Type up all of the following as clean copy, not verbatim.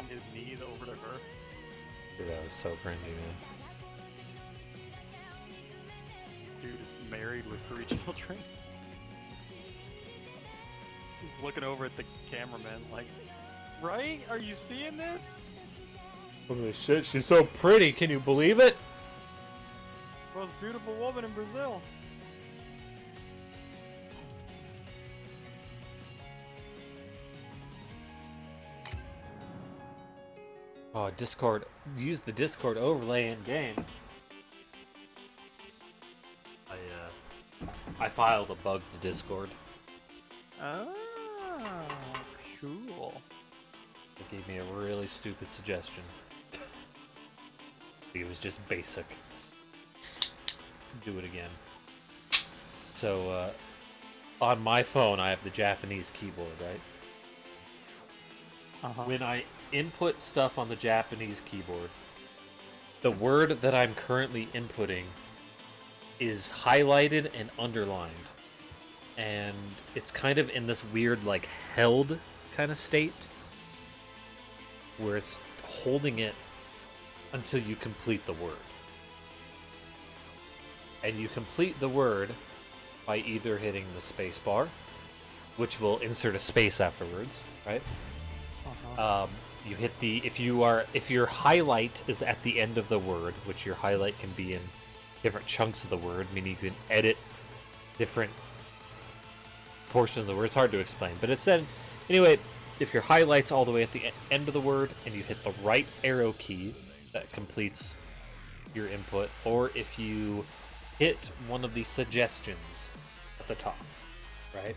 on his knees over to her. Dude, that was so cringy, man. This dude is married with 3 children. He's looking over at the cameraman like, right? Are you seeing this? Holy shit, she's so pretty, can you believe it? Most beautiful woman in Brazil. Oh, Discord. Use the Discord overlay in game. I filed a bug to Discord. Oh, cool. It gave me a really stupid suggestion. It was just basic. Do it again. So, on my phone, I have the Japanese keyboard, right? When I input stuff on the Japanese keyboard, the word that I'm currently inputting is highlighted and underlined. And it's kind of in this weird, like, held kind of state, where it's holding it until you complete the word. And you complete the word by either hitting the space bar, which will insert a space afterwards, right? You hit the if your highlight is at the end of the word, which your highlight can be in different chunks of the word, meaning you can edit different portions of the word. It's hard to explain, but it said anyway. If your highlight's all the way at the end of the word and you hit the right arrow key, that completes your input, or if you hit one of the suggestions at the top, right?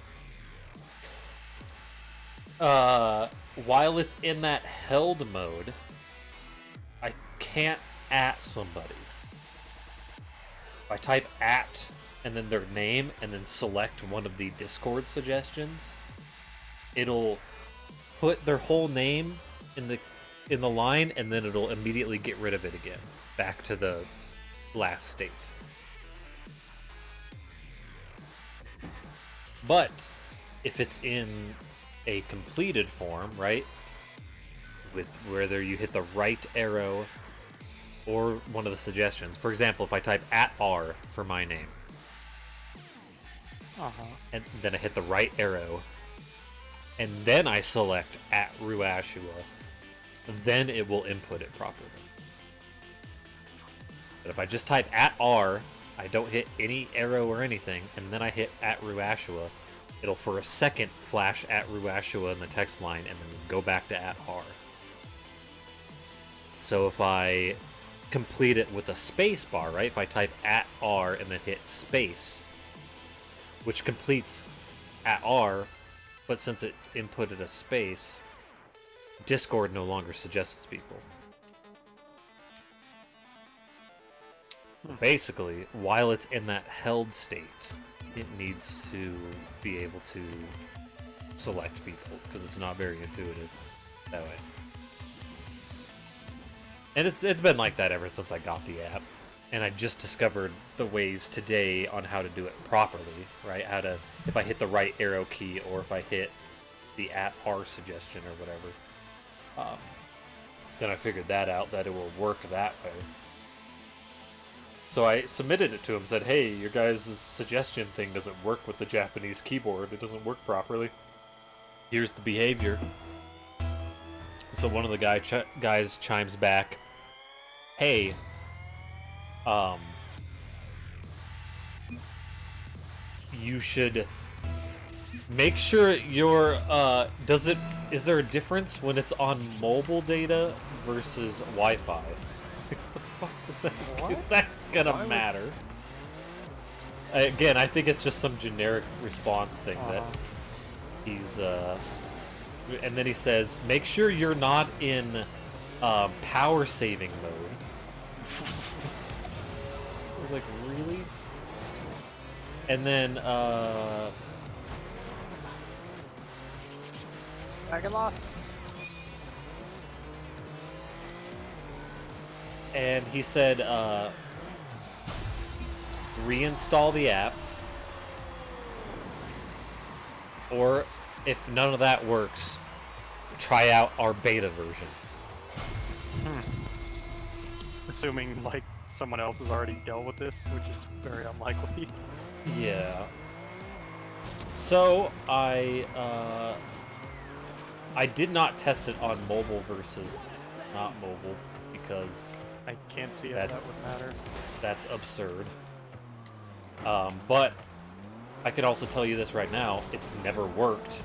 While it's in that held mode, I can't at somebody. If I type at and then their name and then select one of the Discord suggestions, it'll put their whole name in the line, and then it'll immediately get rid of it again, back to the last state. But if it's in a completed form, right, with whether you hit the right arrow or one of the suggestions, for example, if I type @r for my name, and then I hit the right arrow, and then I select @Ruashua, then it will input it properly. But if I just type @R, I don't hit any arrow or anything, and then I hit @Ruashua, it'll for a second flash @Ruashua in the text line and then go back to @R. So if I complete it with a space bar, right? If I type @R and then hit space, which completes @R, but since it inputted a space, Discord no longer suggests people. Basically, while it's in that held state, it needs to be able to select people, because it's not very intuitive that way. And it's been like that ever since I got the app. And I just discovered the ways today on how to do it properly, right? How to, if I hit the right arrow key, or if I hit the @R suggestion or whatever, then I figured that out, that it will work that way. So I submitted it to him, said, hey, your guys' suggestion thing doesn't work with the Japanese keyboard. It doesn't work properly. Here's the behavior. So one of the guys chimes back, hey, you should make sure your, is there a difference when it's on mobile data versus Wi-Fi? What the fuck is that? Is that gonna matter? Again, I think it's just some generic response thing that he's, and then he says, make sure you're not in power saving mode. I was like, really? And then I get lost. and he said reinstall the app, or if none of that works, try out our beta version. Assuming like someone else has already dealt with this, which is very unlikely. Yeah. So I did not test it on mobile versus not mobile because I can't see how that would matter. that's absurd. But I could also tell you this right now, it's never worked.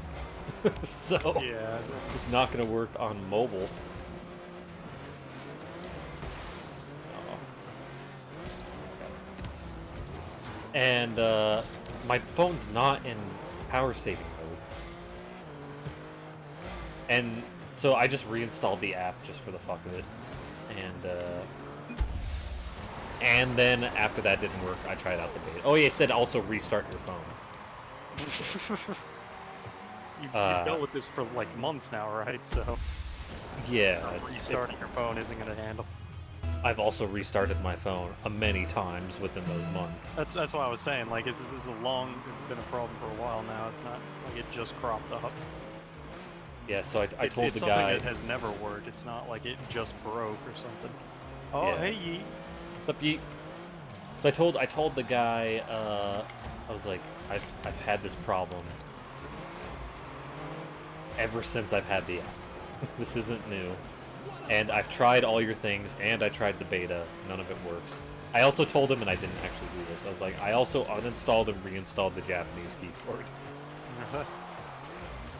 So Yeah. it's not going to work on mobile. And my phone's not in power saving mode. And so I just reinstalled the app just for the fuck of it. And then after that didn't work, I tried out the beta. Oh yeah, it said also restart your phone. You've dealt with this for like months now, right? So Yeah, restarting your phone isn't gonna handle. I've also restarted my phone many times within those months. That's why I was saying, like, this has been a problem for a while now. It's not like it just cropped up. Yeah, so I told it's the something guy. that has never worked. It's not like it just broke or something. Oh, Yeah. hey, Yeet. What's up, Yeet? So I told the guy, I was like, I've had this problem ever since I've had the app. This isn't new. And I've tried all your things, and I tried the beta. None of it works. I also told him, and I didn't actually do this, I was like, I also uninstalled and reinstalled the Japanese keyboard.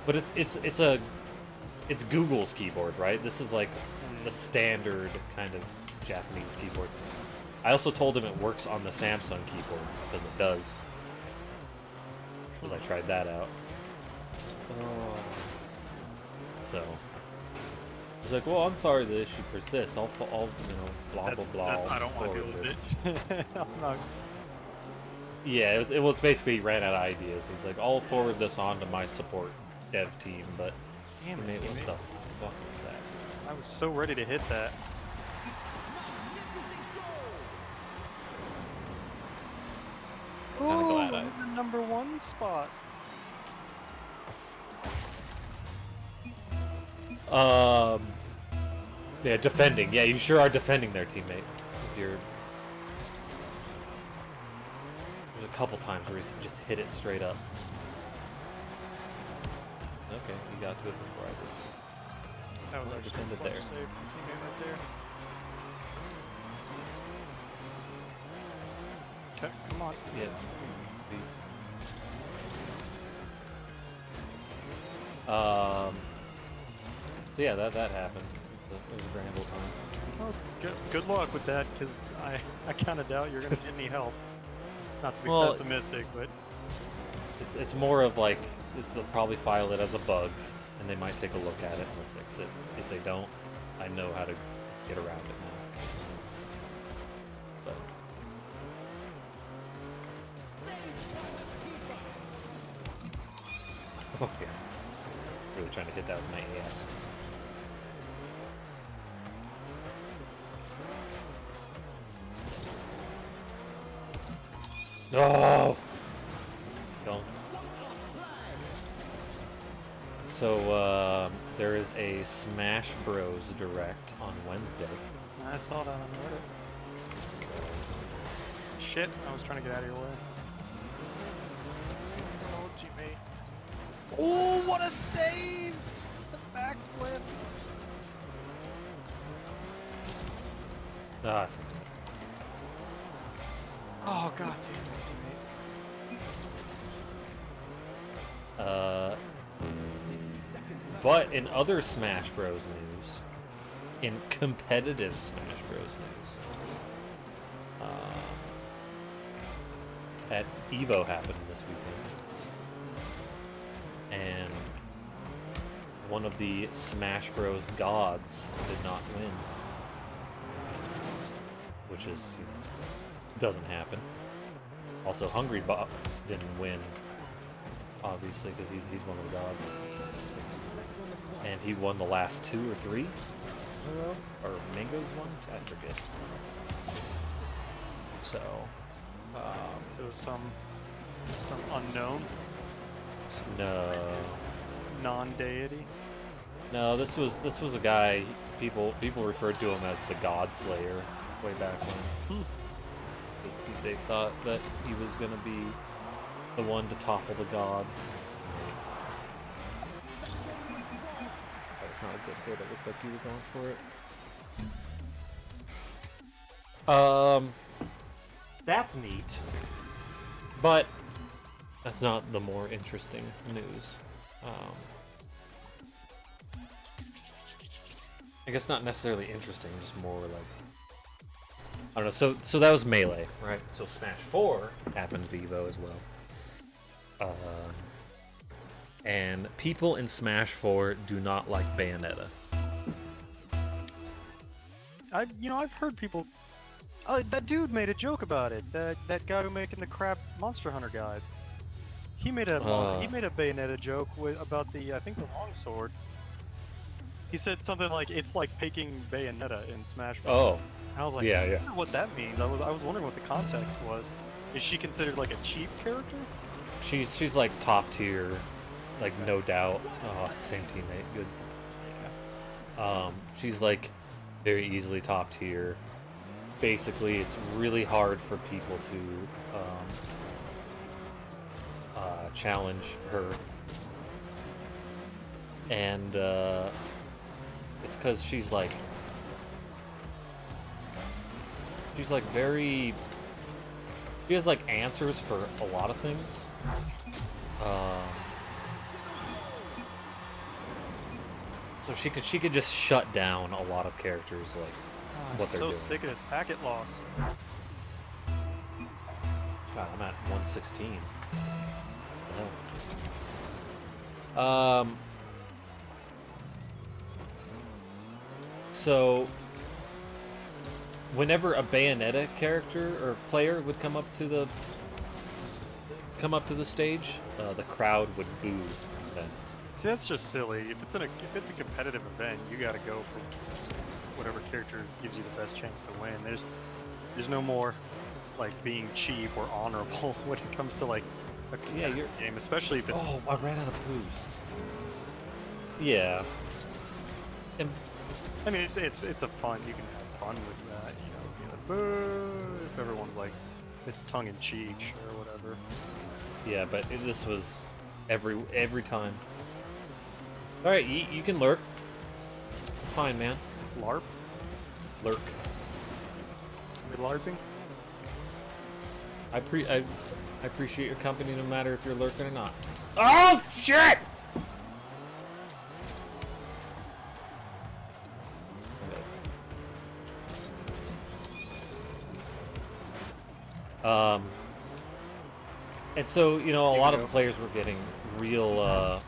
But it's Google's keyboard, right? This is like the standard kind of Japanese keyboard. I also told him it works on the Samsung keyboard, because it does. Because I tried that out. So he's like, "Well, I'm sorry the issue persists. I'll blah blah blah." I don't want to forward deal this." with it. I'm not. Yeah, it was basically he ran out of ideas. He's like, "I'll forward this on to my support dev team," but Damn mate, it, what teammate. the fuck is that? I was so ready to hit that. Kinda glad I'm in the #1 spot. Yeah, defending. Yeah, you sure are defending there, teammate. With your... There's a couple times where he's just hit it straight up. Okay, you got to it before I did. That was I actually defended a clutch there. save from teammate right there. Okay, come on. Yeah, please. So yeah, that happened. It was a grand old time. Well, good luck with that, because I kind of doubt you're going to get any help. Not to be Well, pessimistic, but It's more of like they'll probably file it as a bug, and they might take a look at it and they'll fix it. If they don't, I know how to get around it now. But oh yeah, really trying to hit that with my ass. No. Don't. So, there is a Smash Bros. Direct on Wednesday. I saw that on Reddit. Shit, I was trying to get out of your way. Oh, teammate. Oh, what a save! The backflip! Ah, Oh, god damn it, teammate. but in other Smash Bros. News, in competitive Smash Bros. News, at EVO happened this weekend, and one of the Smash Bros. Gods did not win, which is, doesn't happen. Also, Hungry Box didn't win, obviously, because he's one of the gods. And he won the last 2 or 3 in a row? Or Mango's won? I forget. So, So some unknown no. non-deity. No, this was a guy, people referred to him as the God Slayer. way back when. 'Cause they thought that he was gonna be the one to topple the gods. That was not a good hit. It looked like you were going for it. That's neat. But that's not the more interesting news. I guess not necessarily interesting, just more like I don't know. So that was Melee, right? So Smash 4 happened to Evo as well. And people in Smash 4 do not like Bayonetta. I've heard people. That dude made a joke about it. That guy who making the crap Monster Hunter guide. He made a Bayonetta joke about I think the longsword. He said something like it's like picking Bayonetta in Smash Bros. Oh, I was like, yeah. I wonder what that means. I was wondering what the context was. Is she considered like a cheap character? She's like top tier, like no doubt. Oh, same teammate, good. Yeah. She's like very easily top tier. Basically, it's really hard for people to challenge her, and it's because she's like very. She has like answers for a lot of things. So she could just shut down a lot of characters like what they're so doing. sick of this packet loss. God, I'm at 116. What the hell? So whenever a Bayonetta character or player would come up to the stage, the crowd would boo then. See, that's just silly. If it's a competitive event, you gotta go for whatever character gives you the best chance to win. There's no more like being cheap or honorable when it comes to like a competitive game, especially if it's. Oh, I ran out of boost. Yeah. And I mean, it's a fun. You can have fun with that, you know. Be like, boo, if everyone's like, it's tongue in cheek or whatever. yeah, but this was every time. All right, you can lurk. It's fine, man. LARP? Lurk. Are we LARPing? I appreciate your company no matter if you're lurking or not. Oh shit! And so, you know, a lot of the players were getting real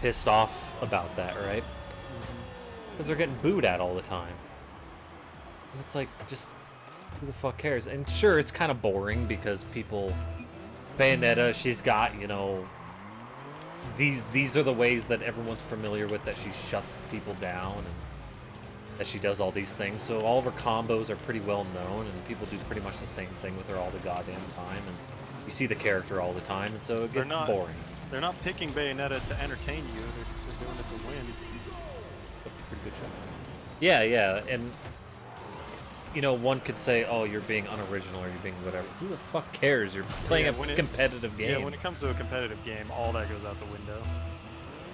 pissed off about that, right? Because they're getting booed at all the time. And it's like, just who the fuck cares? And sure, it's kind of boring because people... Bayonetta, she's got, you know... These are the ways that everyone's familiar with, that she shuts people down and that she does all these things. So all of her combos are pretty well known, and people do pretty much the same thing with her all the goddamn time. And you see the character all the time, and so it gets boring. They're not picking Bayonetta to entertain you. They're doing it to win. Pretty good job. Yeah, and you know, one could say, "Oh, you're being unoriginal, or you're being whatever." Who the fuck cares? You're playing a competitive game. Yeah, when it comes to a competitive game, all that goes out the window.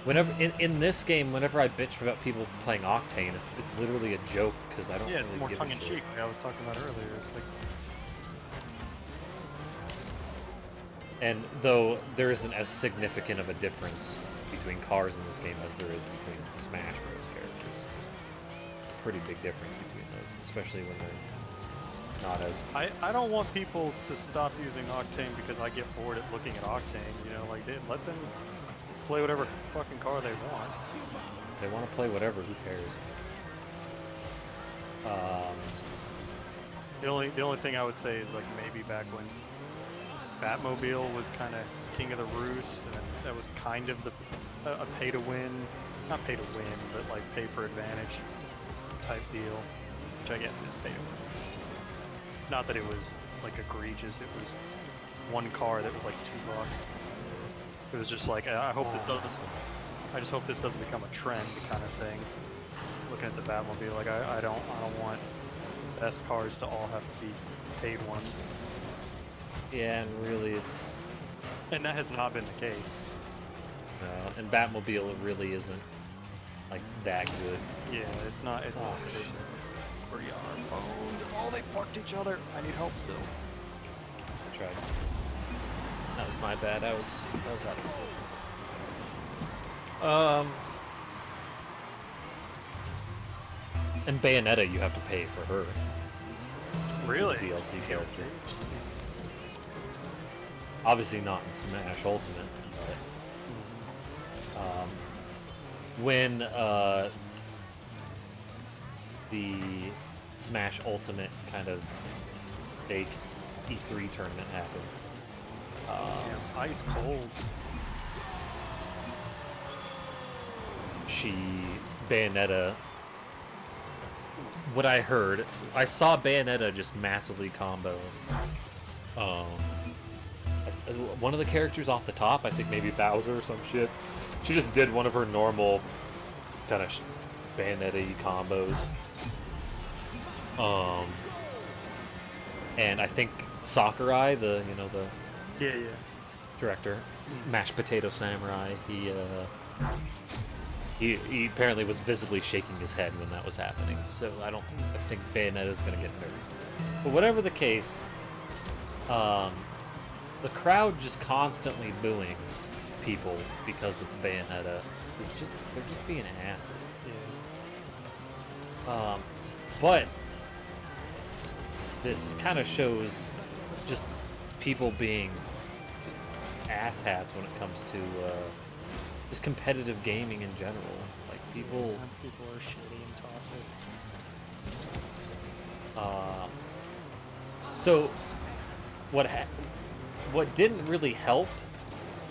Whenever in this game, whenever I bitch about people playing Octane, it's literally a joke because I don't. Yeah, really it's more give tongue a in shit. cheek. Like I was talking about earlier. It's like. And though there isn't as significant of a difference between cars in this game as there is between Smash Bros. Characters, pretty big difference between those, especially when they're not as. I don't want people to stop using Octane because I get bored at looking at Octane. You know, like let them play whatever fucking car they want. They want to play whatever. Who cares? The only thing I would say is like maybe back when Batmobile was kind of king of the roost, and that was kind of a pay to win, not pay to win, but like pay for advantage type deal, which I guess is pay to win. Not that it was like egregious. It was one car that was like $2. It was just like I hope this doesn't. I just hope this doesn't become a trend kind of thing. Looking at the Batmobile, like I don't want best cars to all have to be paid ones. Yeah, and really it's And that has not been the case. and Batmobile really isn't like that good. Yeah, it's not. It's not. shit. We are boned. Oh, they fucked each other. I need help still. I tried. That was my bad. That was out of position. And Bayonetta, you have to pay for her. Really? She's a DLC character. Obviously not in Smash Ultimate, but when the Smash Ultimate kind of fake E3 tournament happened, Yeah, ice cold. Bayonetta. What I heard, I saw Bayonetta just massively combo. One of the characters off the top, I think maybe Bowser or some shit. She just did one of her normal kind of Bayonetta-y combos. And I think Sakurai, the Yeah. director, Mashed Potato Samurai, he apparently was visibly shaking his head when that was happening. So I think Bayonetta's gonna get nerfed. But whatever the case, the crowd just constantly booing people because it's Bayonetta. They're just being asses. Yeah. But this kind of shows just people being just asshats when it comes to just competitive gaming in general. Like people Are shitty and toxic. So what didn't really help,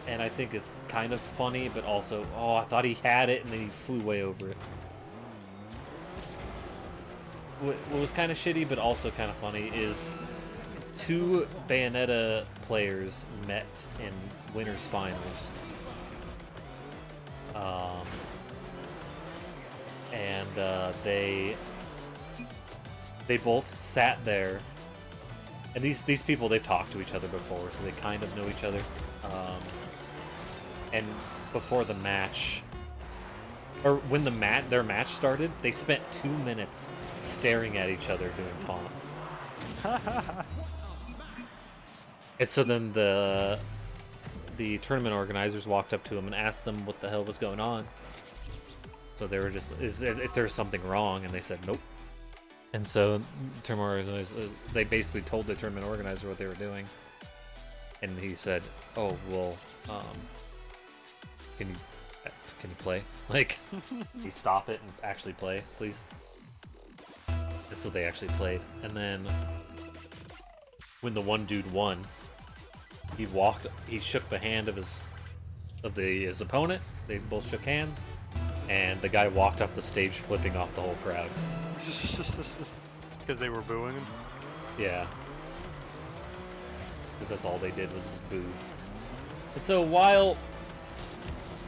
and I think is kind of funny, but also, I thought he had it and then he flew way over it. What was kind of shitty, but also kind of funny, is two Bayonetta players met in winners finals. And they both sat there. And these people, they've talked to each other before, so they kind of know each other. And before the match, or when their match started, they spent 2 minutes staring at each other doing taunts. And so then the tournament organizers walked up to them and asked them what the hell was going on. So they were just, if there's something wrong, and they said nope. And so tournament organizers, they basically told the tournament organizer what they were doing, and he said, "Oh well, can you play? Like, can you stop it and actually play, please?" And so they actually played, and then when the one dude won, he shook the hand of his opponent. They both shook hands, and the guy walked off the stage, flipping off the whole crowd. Because they were booing him? Yeah. Because that's all they did was just boo. And so while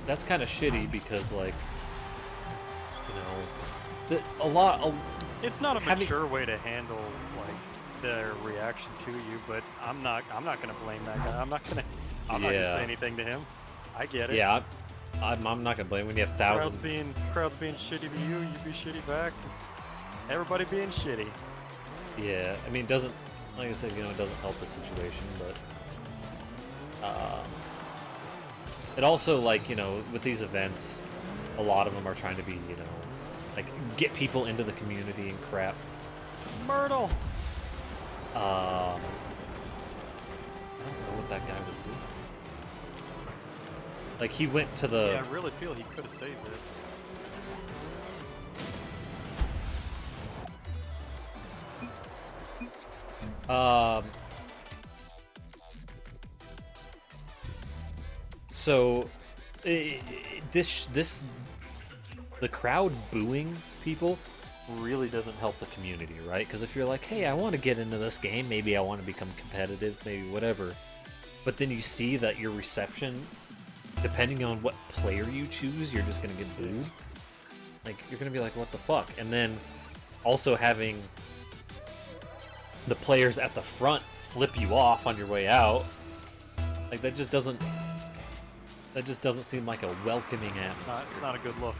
that's kind of shitty, because like, It's not a mature way to handle like their reaction to you, but I'm not gonna blame that guy. I'm not gonna say anything to him. I get it. Yeah, I'm not gonna blame when you have thousands. Crowds being shitty to you, you be shitty back. It's everybody being shitty. Yeah, I mean, it doesn't, like I said, it doesn't help the situation, but it also, like, with these events, a lot of them are trying to be, like, get people into the community and crap. Myrtle! I don't know what that guy was doing. Like, he went to the... Yeah, I really feel he could have saved this. So, the crowd booing people really doesn't help the community, right? Because if you're like, hey, I want to get into this game, maybe I want to become competitive, maybe whatever, but then you see that your reception, depending on what player you choose, you're just gonna get booed. Like, you're gonna be like, what the fuck? And then also having the players at the front flip you off on your way out. Like that just doesn't seem like a welcoming atmosphere. It's not a good look.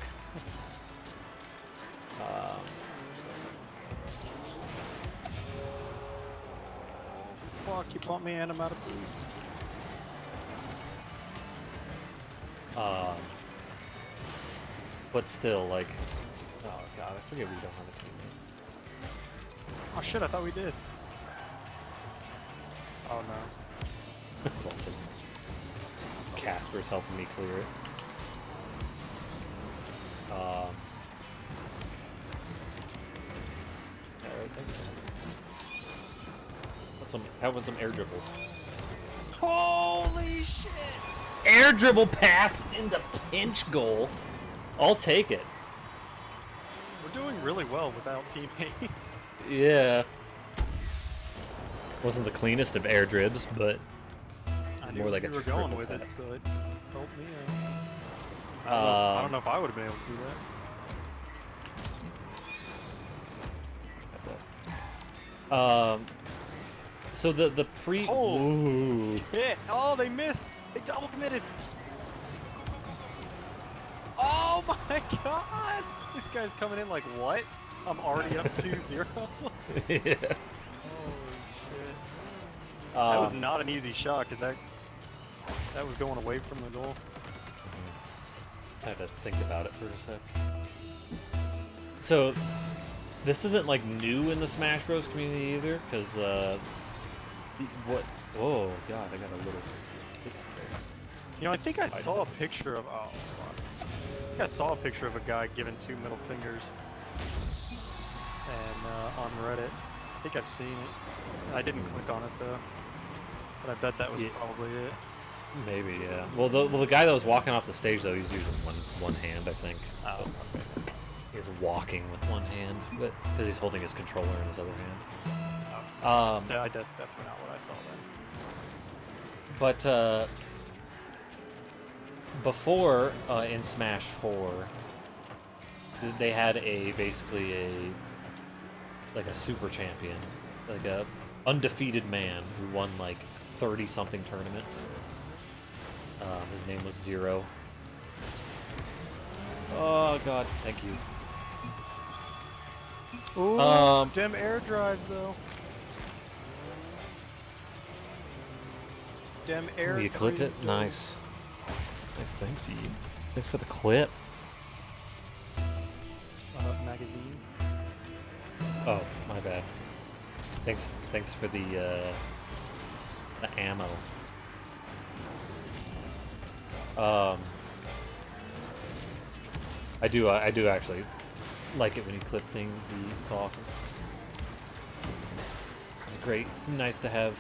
Fuck, you bumped me and I'm out of boost. But still, like, oh god, I forget we don't have a teammate. Oh shit, I thought we did. Oh no. Casper's helping me clear it. Yeah, right there. Having some air dribbles. Holy shit! Air dribble pass into pinch goal. I'll take it. We're doing really well without teammates. Yeah. Wasn't the cleanest of air dribs, but I more knew like you a were going triple with it, tap. so it helped me out. I don't know if I would have been able to do that. So the pre. Oh. Ooh. Hit! Oh, they missed! They double committed! Oh my god! This guy's coming in like what? I'm already up 2-0. Yeah. Holy shit. That was not an easy shot, because that was going away from the goal. I had to think about it for a sec. So, this isn't like new in the Smash Bros. Community either, because what? Whoa, God! I got a little. You know, I think I saw a picture of. Oh, fuck. I think I saw a picture of a guy giving 2 middle fingers. And on Reddit, I think I've seen it. I didn't click on it though, but I bet that was probably it. Maybe, yeah. Well, the guy that was walking off the stage though, he's using one hand, I think. Oh, okay. He's walking with one hand, but because he's holding his controller in his other hand. Oh, that's definitely not what I saw then. But before in Smash 4, they had basically a super champion, like a undefeated man who won like 30 something tournaments. His name was Zero. Oh god, thank you. Ooh, dem air drives though. Dem air. You clipped it? Nice. Nice, thanks you. Thanks for the clip. Magazine. Oh, my bad. Thanks for the ammo. I do actually like it when you clip things. It's awesome. It's great. It's nice to have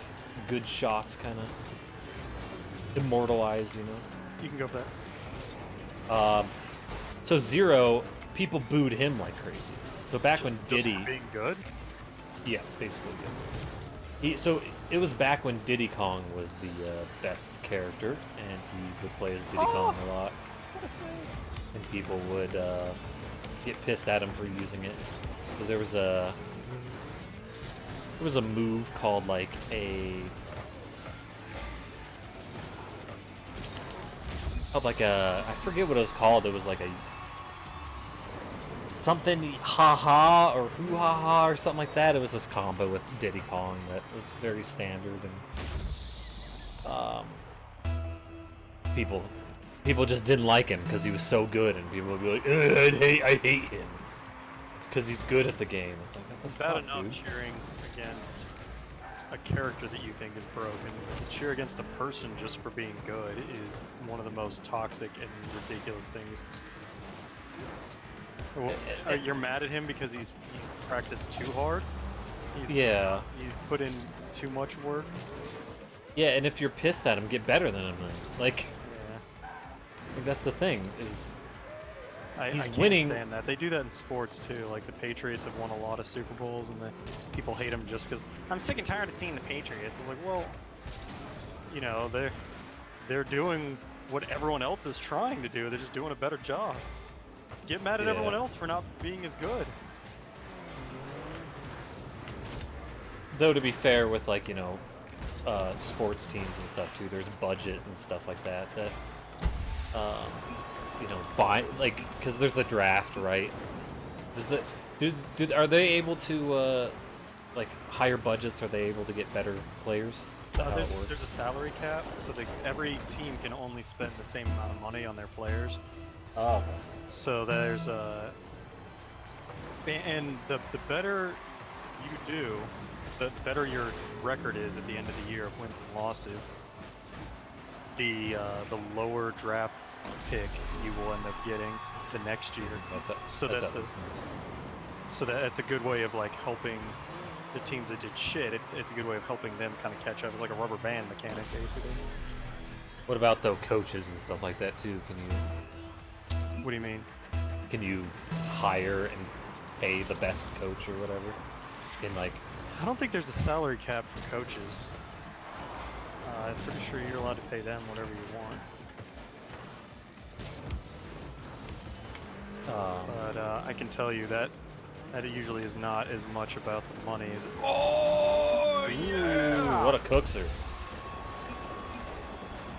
good shots, kind of immortalized, you know. You can go for that. So Zero, people booed him like crazy. So back when Diddy, Just being good. yeah, basically, yeah. So it was back when Diddy Kong was the best character, and he would play as Diddy Kong a lot, What a save. and people would get pissed at him for using it because there was a move called like I forget what it was called. It was like a something ha-ha or hoo-ha-ha or something like that. It was this combo with Diddy Kong that was very standard, and people just didn't like him because he was so good, and people would be like, I hate him because he's good at the game. It's like, what the It's bad fuck, enough dude? cheering against a character that you think is broken. To cheer against a person just for being good is one of the most toxic and ridiculous things. You're mad at him because he's practiced too hard? Yeah. He's put in too much work? Yeah, and if you're pissed at him, get better than him then. Like, Yeah. that's the thing, is he's I can't winning. stand that. They do that in sports too. Like the Patriots have won a lot of Super Bowls, and people hate them just because I'm sick and tired of seeing the Patriots. It's like, well, you know, they're doing what everyone else is trying to do. They're just doing a better job. Get mad at Yeah. everyone else for not being as good. though to be fair with like sports teams and stuff too, there's budget and stuff like that buy like because there's the draft, right? Is the are they able to like higher budgets? Are they able to get better players? Is that how it works? There's a salary cap, so every team can only spend the same amount of money on their players. Oh, okay. So there's and the better you do, the better your record is at the end of the year of wins and losses. The lower draft pick you will end up getting the next year. That's a good way of like helping the teams that did shit. It's a good way of helping them kind of catch up. It's like a rubber band mechanic, basically. What about though coaches and stuff like that too? Can you? What do you mean? Can you hire and pay the best coach or whatever? In like, I don't think there's a salary cap for coaches. I'm pretty sure you're allowed to pay them whatever you want. But I can tell you that it usually is not as much about the money as. Oh yeah! What a cookser!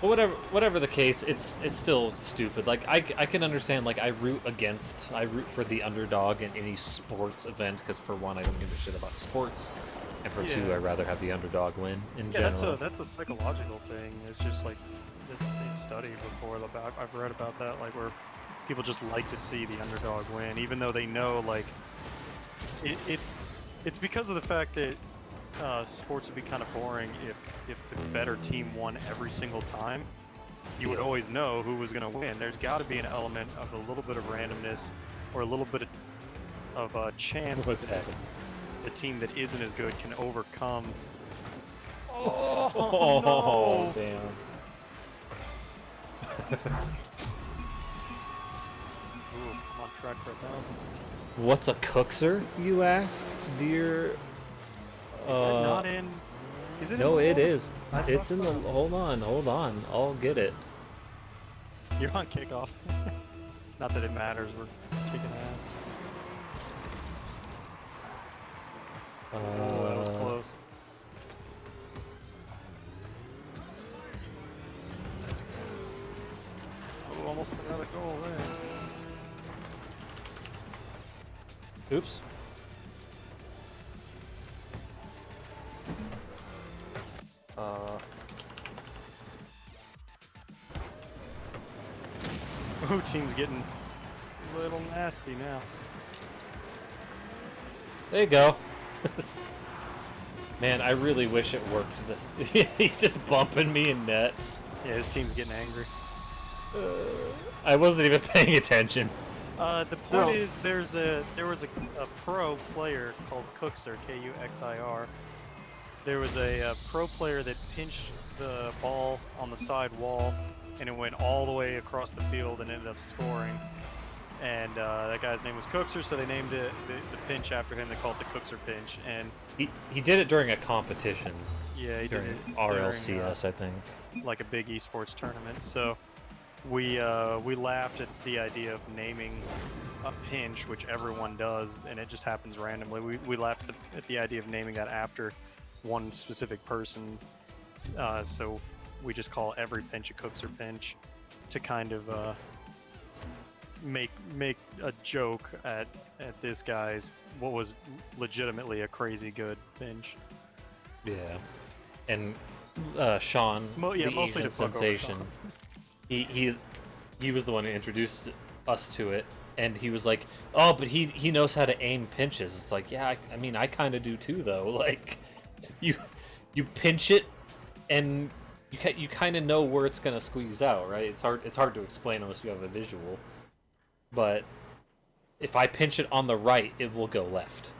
But whatever the case, it's still stupid. Like I can understand. Like I root for the underdog in any sports event because for one, I don't give a shit about sports, and for two, I'd rather have the underdog win in general. That's a psychological thing. It's just like they've studied before. I've read about that, like where people just like to see the underdog win, even though they know like it's because of the fact that sports would be kind of boring if the better team won every single time. You would always know who was going to win. There's got to be an element of a little bit of randomness or a little bit of a chance that the team that isn't as good can overcome. Oh no. Damn. Ooh, I'm on track for 1,000. What's a cookser, you ask, dear? Is that not in? Is it? No, in it is. It's in the. so. Hold on. I'll get it. You're on kickoff. Not that it matters. We're kicking ass. Oh, that was close. Oh, almost forgot a goal there. Oops. Oh, team's getting a little nasty now. There you go. Man, I really wish it worked. He's just bumping me in net. Yeah, his team's getting angry. I wasn't even paying attention. The point is, there was a pro player called Kuxir, Kuxir. There was a pro player that pinched the ball on the side wall, and it went all the way across the field and ended up scoring. And that guy's name was Kuxir, so they named it the pinch after him. They called it the Kuxir pinch. And he did it during a competition. Yeah, he did it RLCS, during, I think. like a big esports tournament. So we laughed at the idea of naming a pinch, which everyone does, and it just happens randomly. We laughed at the idea of naming that after one specific person. So we just call every pinch a Kuxir pinch to kind of make a joke at this guy's what was legitimately a crazy good pinch. Yeah, and Sean, the mostly Asian sensation, he was the one who introduced us to it, and he was like, "Oh, but he knows how to aim pinches." It's like, yeah, I mean, I kind of do too, though. Like, you pinch it, and you kind of know where it's gonna squeeze out, right? It's hard to explain unless you have a visual. But if I pinch it on the right, it will go left.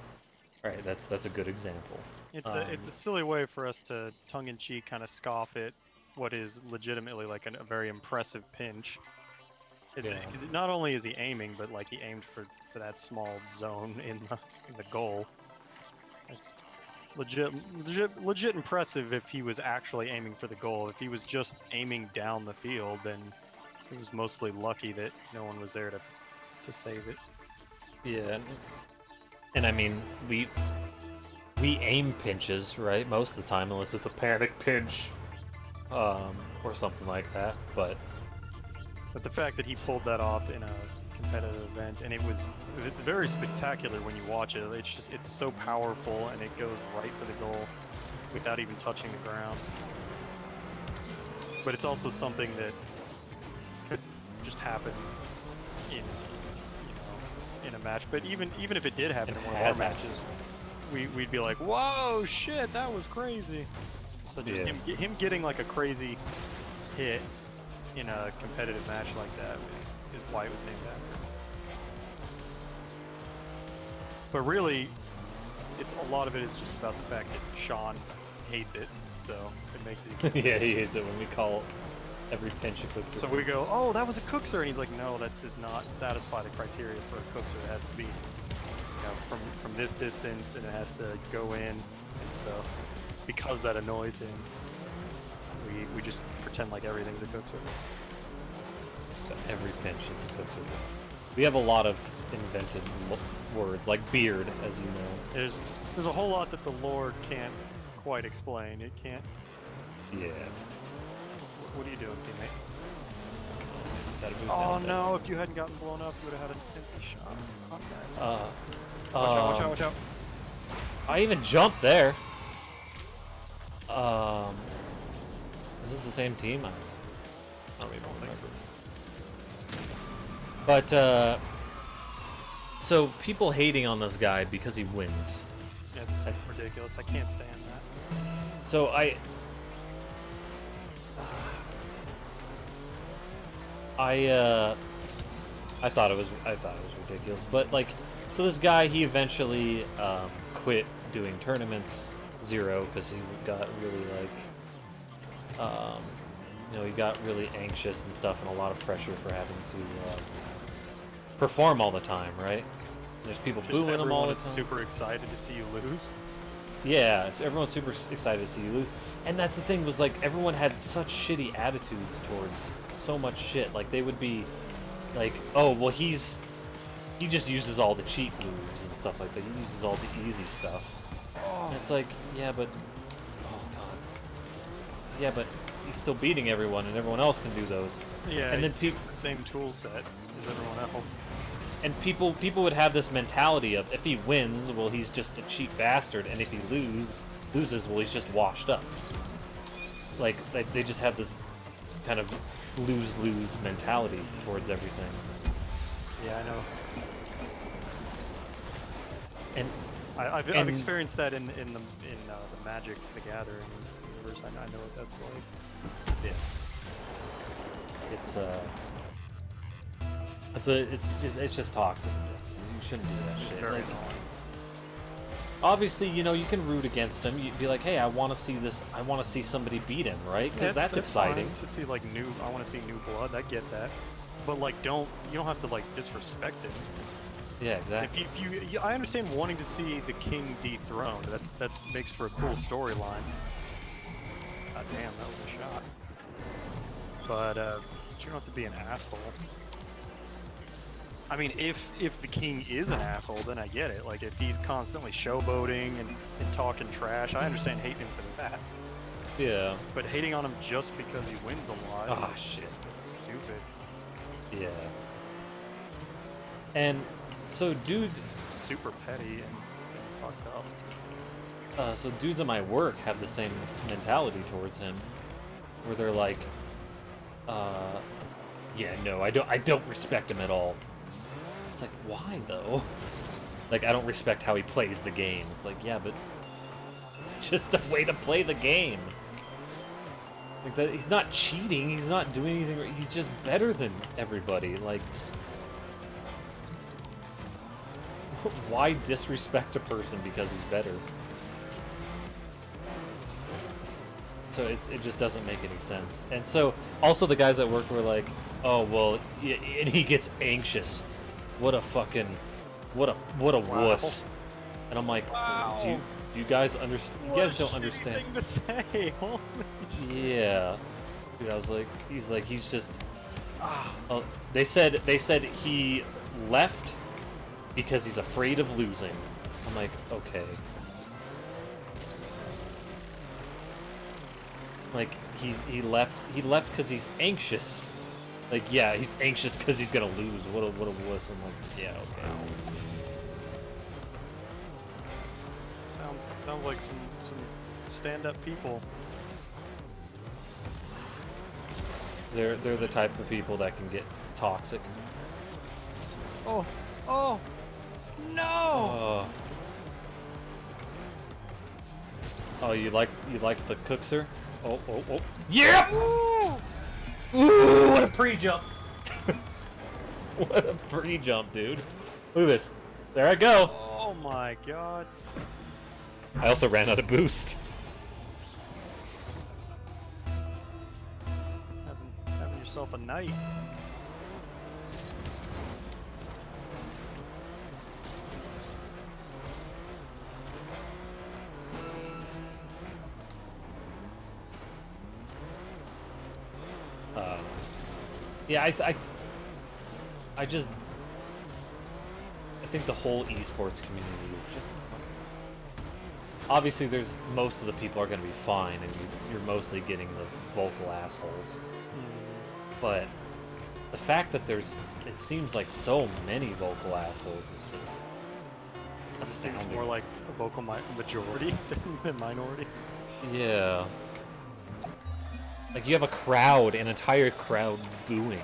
Right, that's a good example. It's a silly way for us to tongue-in-cheek kind of scoff at what is legitimately like a very impressive pinch. Because not only is he aiming, but like he aimed for that small zone in the goal. It's legit impressive if he was actually aiming for the goal. If he was just aiming down the field, then it was mostly lucky that no one was there to save it. Yeah, and I mean we we aim pinches, right? Most of the time, unless it's a panic pinch, or something like that. But the fact that he pulled that off in a competitive event, and it's very spectacular when you watch it. It's so powerful, and it goes right for the goal without even touching the ground. But it's also something that could just happen in a match. But even if it did happen in one of our matches, we'd be like, whoa, shit, that was crazy. So just him getting like a crazy hit in a competitive match like that is why it was named after. But really, a lot of it is just about the fact that Sean hates it, so it makes it. Yeah, he hates it when we call every pinch a cookser. So we go, oh, that was a cookser, and he's like, no, that does not satisfy the criteria for a cookser. It has to be, from this distance, and it has to go in, and so because that annoys him, we just pretend like everything's a cookser. So every pinch is a cookser. We have a lot of invented words, like beard, as you know. There's a whole lot that the lore can't quite explain. It can't. Yeah. What are you doing, teammate? Just had to boost Oh down no! If you hadn't gotten blown up, you would have had an empty shot. there. Watch out! Watch out! Watch out! I even jumped there. Is this the same team? I don't even think so. But so people hating on this guy because he wins. It's ridiculous. I can't stand that. So I thought it was ridiculous, but like, so this guy, he eventually quit doing tournaments, Zero, because he got really like, he got really anxious and stuff, and a lot of pressure for having to perform all the time, right? There's people booing him all the time. Super excited to see you lose. Yeah, so everyone's super excited to see you lose. And that's the thing, was like, everyone had such shitty attitudes towards so much shit. Like, they would be like, oh, well, he just uses all the cheat moves and stuff like that. He uses all the easy stuff. And it's like, yeah, but, oh god. Yeah, but he's still beating everyone, and everyone else can do those. Yeah, and then people the same tool set as everyone else. And people would have this mentality of, if he wins, well, he's just a cheap bastard, and if he loses, well, he's just washed up. Like they just have this kind of lose-lose mentality towards everything. Yeah, I know. And I've experienced that in the Magic the Gathering universe. I know what that's like. Yeah. It's just toxic. You shouldn't do that shit. Like, obviously, you can root against him. You'd be like, hey, I want to see this. I want to see somebody beat him, right? Because that's exciting. To see like I want to see new blood. I get that, but like, you don't have to like disrespect him. Yeah, exactly. I understand wanting to see the king dethroned. That makes for a cool storyline. God damn, that was a shot. But you don't have to be an asshole. I mean, if the king is an asshole, then I get it. Like, if he's constantly showboating and talking trash, I understand hating him for that. Yeah. But hating on him just because he wins a lot. Ah, shit. That's stupid. Yeah. And so dudes super petty and fucked up. So dudes at my work have the same mentality towards him, where they're like, yeah, no, I don't respect him at all. It's like, why though? Like, I don't respect how he plays the game. It's like, yeah, but it's just a way to play the game. Like, that, he's not cheating. He's not doing anything. He's just better than everybody. Like, why disrespect a person because he's better? So it just doesn't make any sense. And so also the guys at work were like, oh well, yeah, and he gets anxious. What a fucking, what a wuss. And I'm like, wow. do you guys understand? You guys don't understand. To say. Holy yeah. Dude, I was like, he's just. Oh, they said he left because he's afraid of losing. I'm like, okay. Like he left because he's anxious. Like yeah, he's anxious because he's gonna lose. What a wuss. I'm like yeah, okay. Sounds like some stand-up people. They're the type of people that can get toxic. Oh, no! Oh, you like the cookser? Oh. Yep! Ooh, what a pre-jump! What a pre-jump, dude. Look at this. There I go. Oh my god. I also ran out of boost. Having yourself a night. Yeah, I think the whole esports community is just obviously there's most of the people are going to be fine and you're mostly getting the vocal assholes, but the fact that it seems like so many vocal assholes is just astounding. Seems more like a vocal majority than minority. Yeah. Like you have a crowd, an entire crowd booing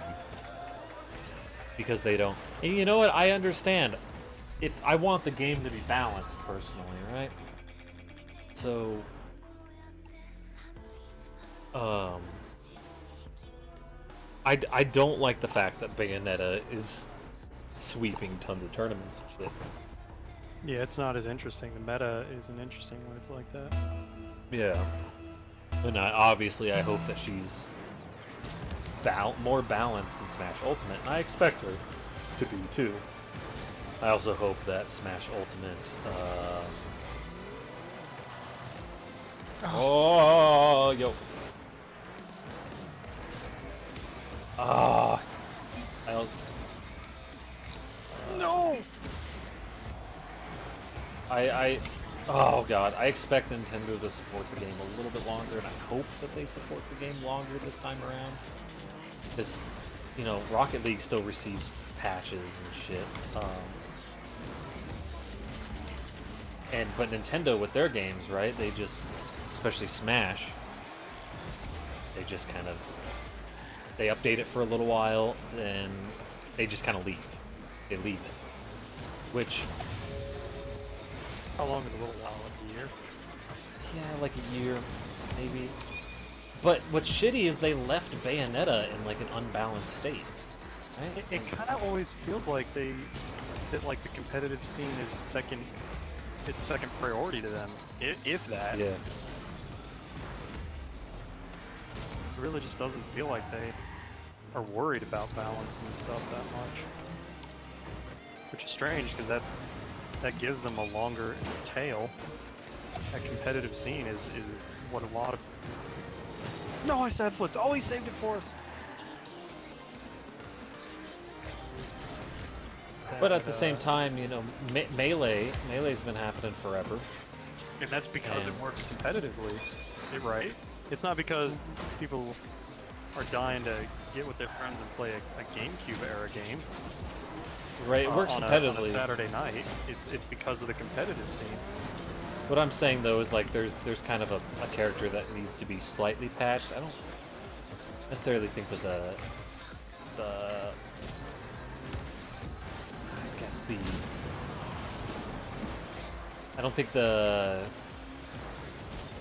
because they don't. And you know what? I understand. If I want the game to be balanced personally, right? So, I don't like the fact that Bayonetta is sweeping tons of tournaments and shit. Yeah, it's not as interesting. The meta isn't interesting when it's like that. Yeah. And obviously, I hope that she's more balanced in Smash Ultimate, and I expect her to be too. I also hope that Smash Ultimate. Oh, yo. Ah. No. Oh god, I expect Nintendo to support the game a little bit longer, and I hope that they support the game longer this time around. Because, you know, Rocket League still receives patches and shit. But Nintendo with their games, right? They just, especially Smash, they just kind of, they update it for a little while, then they just kind of leave. They leave it. Which... How long is a little while? Like a year? Yeah, like a year, maybe. But what's shitty is they left Bayonetta in like an unbalanced state. Right? It kind of always feels like that like the competitive scene is second priority to them, if that. Yeah. It really just doesn't feel like they are worried about balance and stuff that much, which is strange because that gives them a longer tail. That competitive scene is what a lot of... No, I sad flipped. Oh, he saved it for us. But at the same time, you know, Melee's been happening forever. And that's because it works competitively, right? It's not because people are dying to get with their friends and play a GameCube era game. Right, it works competitively. On a Saturday night. It's because of the competitive scene. What I'm saying though is like there's kind of a character that needs to be slightly patched. I don't necessarily think that I don't think the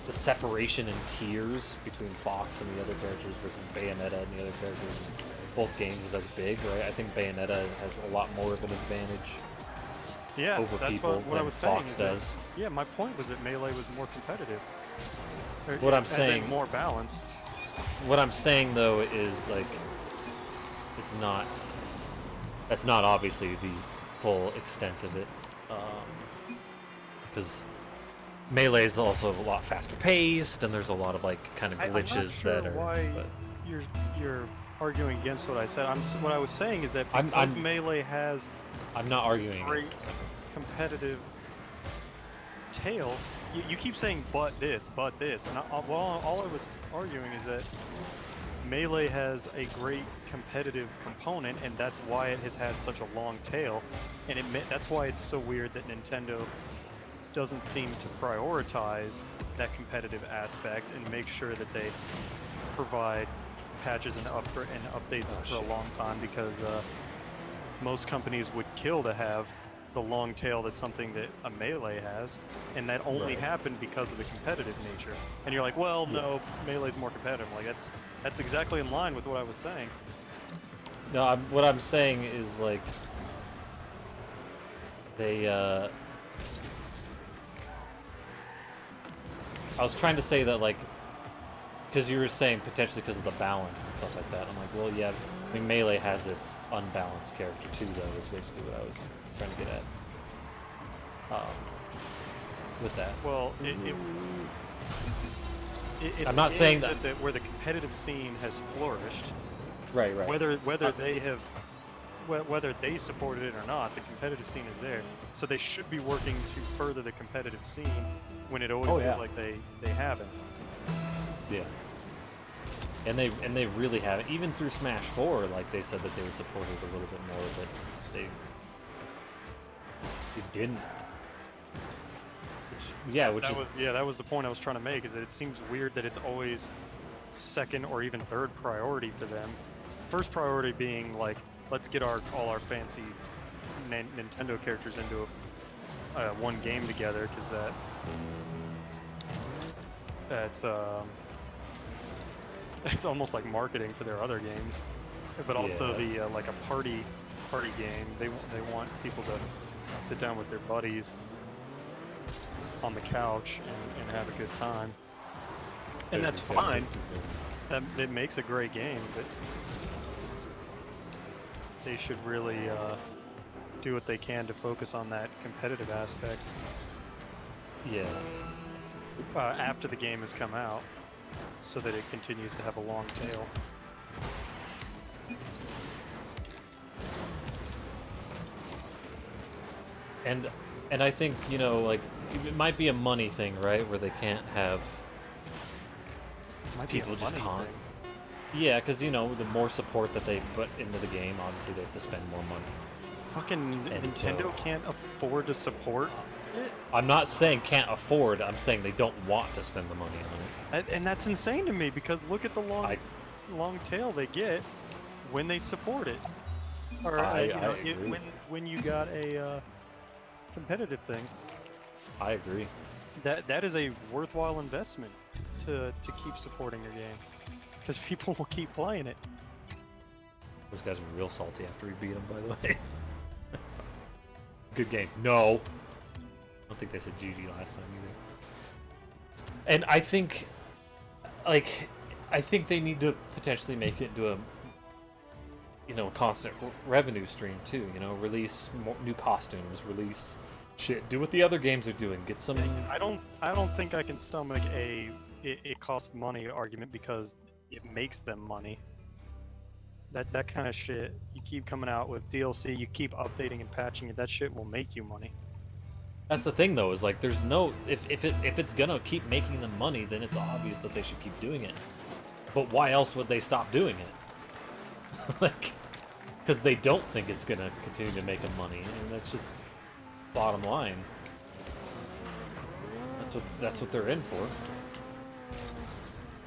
separation in tiers between Fox and the other characters versus Bayonetta and the other characters in both games is as big, right? I think Bayonetta has a lot more of an advantage over that's people what I than was saying Fox is does. Yeah, my point was that Melee was more competitive. What I'm as saying, in more balanced. What I'm saying though is like, it's not. That's not obviously the full extent of it, because Melee is also a lot faster paced, and there's a lot of like kind of glitches I'm not sure that are. Why but you're arguing against what I said? What I was saying is that because Melee has I'm not arguing great against something. competitive tail, you keep saying but this, and well, all I was arguing is that Melee has a great competitive component, and that's why it has had such a long tail, and that's why it's so weird that Nintendo doesn't seem to prioritize that competitive aspect and make sure that they provide patches and updates for a long time, because most companies would kill to have the long tail that's something that a Melee has, and that only happened because of the competitive nature. And you're like, well, no, Melee's more competitive. Like that's exactly in line with what I was saying. No, what I'm saying is like they. I was trying to say that like, because you were saying potentially because of the balance and stuff like that. I'm like, well, yeah. I mean, Melee has its unbalanced character too, though. Is basically what I was trying to get at. With that. Well, it's I'm not saying that where the competitive scene has flourished. Right. Whether they supported it or not, the competitive scene is there. So they should be working to further the competitive scene when it always feels like they haven't. Yeah. And they really haven't. Even through Smash 4, like they said that they would support it a little bit more, but they didn't. That was the point I was trying to make. Is that it seems weird that it's always second or even third priority for them. First priority being like, let's get all our fancy Nintendo characters into one game together, because that's it's almost like marketing for their other games. But also the like a party game. They want people to sit down with their buddies on the couch and have a good time. And that's fine. It makes a great game, but they should really do what they can to focus on that competitive aspect. Yeah. After the game has come out, so that it continues to have a long tail. And I think, you know, like, it might be a money thing, right? Where they can't have people just can't. Yeah, because, you know, the more support that they put into the game, obviously they have to spend more money. Fucking Nintendo can't afford to support it? I'm not saying can't afford, I'm saying they don't want to spend the money on it. And that's insane to me, because look at the long tail they get when they support it. Or when you got a competitive thing. I agree. That is a worthwhile investment to keep supporting your game, because people will keep playing it. Those guys were real salty after we beat them, by the way. Good game. No. I don't think they said GG last time either. And I think, like, they need to potentially make it into a, you know, constant revenue stream too. You know, release more new costumes, release shit, do what the other games are doing. Get some. I don't think I can stomach it costs money argument, because it makes them money. That kind of shit. You keep coming out with DLC, you keep updating and patching it. That shit will make you money. That's the thing, though, is like there's no if it's gonna keep making them money, then it's obvious that they should keep doing it. But why else would they stop doing it? Like, because they don't think it's gonna continue to make them money, and that's just bottom line. That's what they're in for.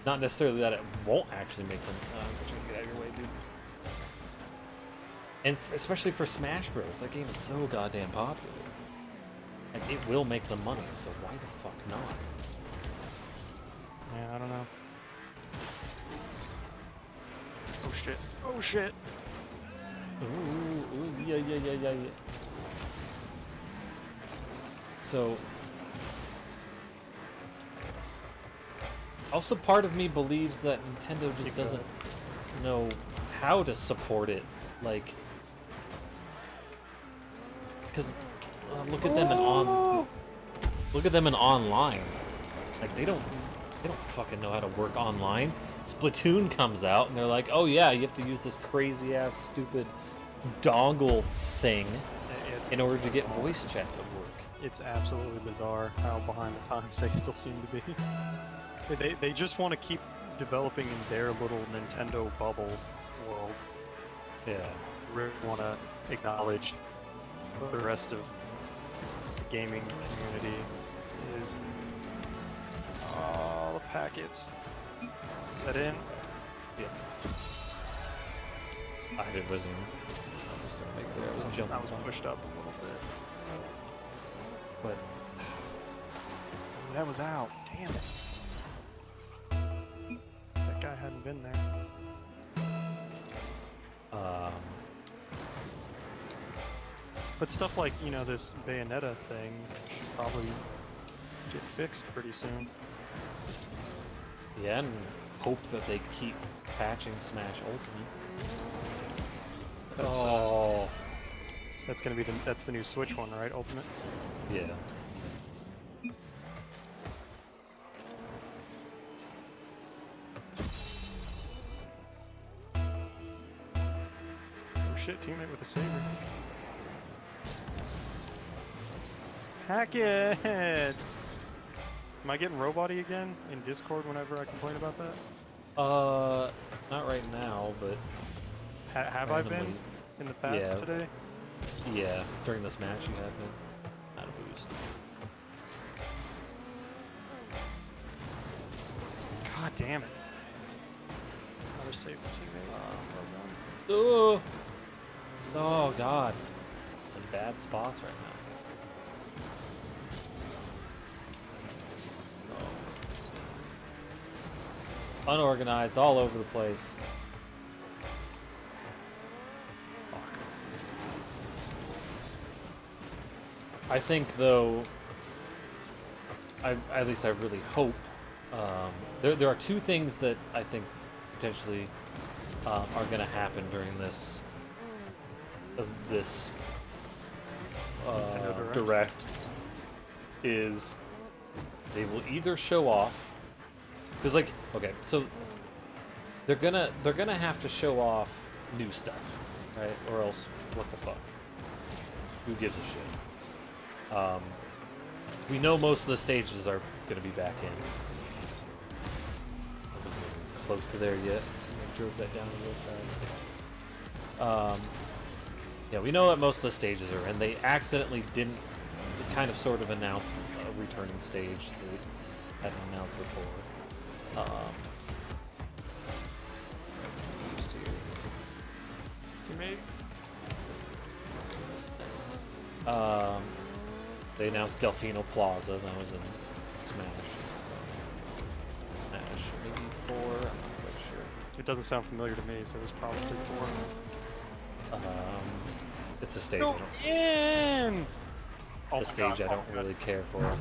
Not necessarily that it won't actually make them. I'm trying to get out of your way, dude. And especially for Smash Bros, that game is so goddamn popular. And it will make them money, so why the fuck not? Yeah, I don't know. Oh shit. Oh shit. Ooh, yeah. So, also part of me believes that Nintendo just doesn't know how to support it, like, because look at them in online. Like they don't fucking know how to work online. Splatoon comes out and they're like, oh yeah, you have to use this crazy ass stupid dongle thing in order to get voice chat to work. It's absolutely bizarre how behind the times they still seem to be. They just want to keep developing in their little Nintendo bubble world. Yeah. Really want to acknowledge what the rest of the gaming community is. All the packets. Is that in? Yeah. I wasn't gonna make there. I was jumping. I was pushed up a little bit. But That was out. Damn it. That guy hadn't been there. But stuff like, you know, this Bayonetta thing should probably get fixed pretty soon. yeah, and hope that they keep patching Smash Ultimate. That's gonna be that's the new Switch one, right? Ultimate? Yeah. Oh shit, teammate with a saber. Hackets! Am I getting robot-y again in Discord whenever I complain about that? Not right now, but Have I been randomly. in the past Yeah. today? Yeah, during this match you have been. Not a boost. God damn it. Another saber teammate. Oh, oh god. Some bad spots right now. Unorganized all over the place. Fuck. I think, though, at least I really hope, there are two things that I think potentially are going to happen during this direct. Is they will either show off, because like, okay, so they're gonna have to show off new stuff, right? Or else, what the fuck? Who gives a shit? We know most of the stages are gonna be back in. I wasn't even close to there yet. I drove that down real fast. Yeah, we know that most of the stages are, and they accidentally didn't kind of sort of announce a returning stage they hadn't announced before. Teammate? They announced Delfino Plaza. That was in Smash. Smash, maybe 4. I'm not quite sure. It doesn't sound familiar to me, so it was probably 4. It's a stage. Go in! Oh The my stage God, I don't really care for.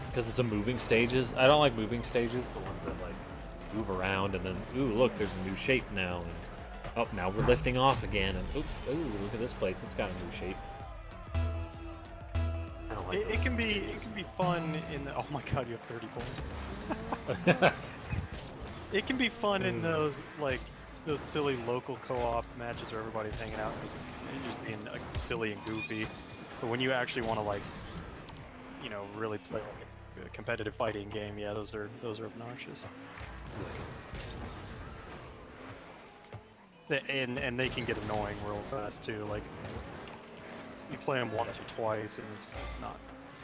Because it's a moving stages. I don't like moving stages. The ones that like move around and then, ooh, look, there's a new shape now. And, oh, now we're lifting off again. And ooh, look at this place. It's got a new shape. I don't like It those can be stages. fun in the, oh my God, you have 30 points. It can be fun in those those silly local co-op matches where everybody's hanging out and just being silly and goofy. But when you actually want to really play like a competitive fighting game, yeah, those are obnoxious. And they can get annoying real fast too. Like you play them once or twice, and it's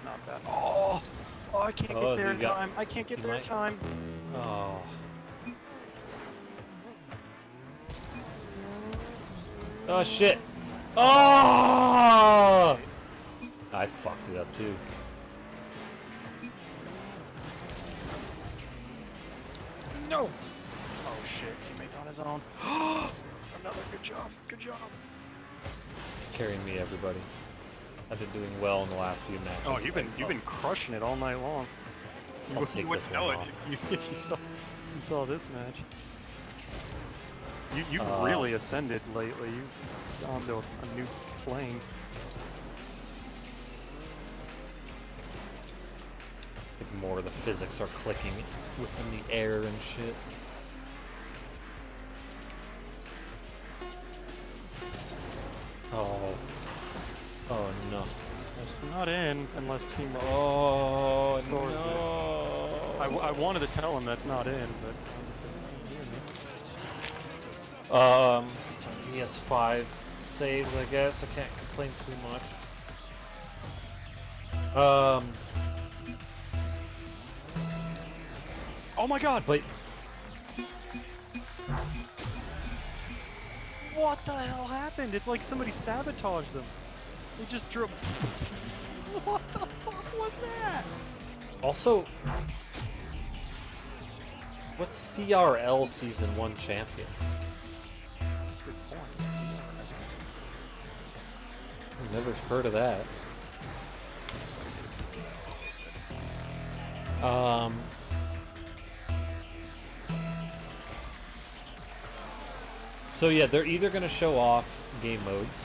not bad. Oh, I can't get there in time. I can't get there in time. Oh. Oh shit! Oh! I fucked it up too. No! Oh shit, teammate's on his own. Another good job. Good job. Carrying me, everybody. I've been doing well in the last few matches. Oh, you've been crushing it all night long. I'll You take wouldn't this know one it off. if you saw this match. You've really ascended lately. You've gone to a new plane. I think more of the physics are clicking within the air and shit. Oh. Oh no. It's not in unless Team Oh scores it. no. I wanted to tell him that's not in, but So he has 5 saves, I guess. I can't complain too much. oh my god! But What the hell happened? It's like somebody sabotaged them. They just drove. What the fuck was that? also, what's CRL Season 1 champion? Good point. I've never heard of that. So yeah, they're either going to show off game modes,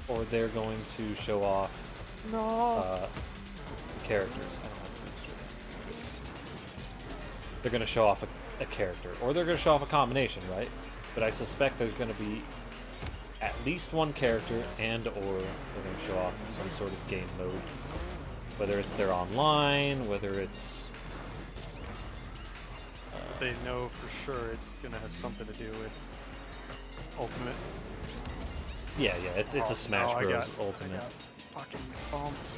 or they're going to show off No. characters. I don't have to register that. They're going to show off a character, or they're going to show off a combination, right? But I suspect there's going to be at least one character, and or they're going to show off some sort of game mode, whether it's their online, whether it's They know for sure it's gonna have something to do with Ultimate. yeah, it's a Smash I Bros. got Ultimate. fucking bumped.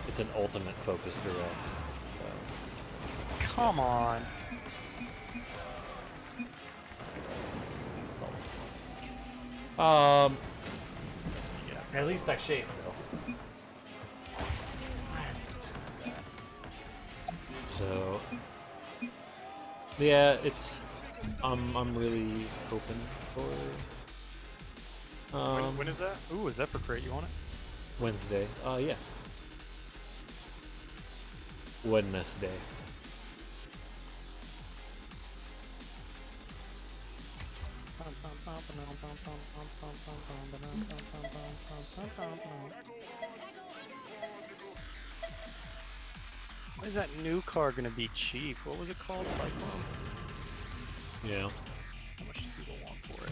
It's an Ultimate focused direct. Come on. Yeah. Yeah. At least I shaved though. So yeah, it's I'm really hoping for When is that? Ooh, is that for crate? You want it? Wednesday. Yeah. Wednesday. Why is that new car gonna be cheap? What was it called? Cyclone? Yeah. How much do people want for it?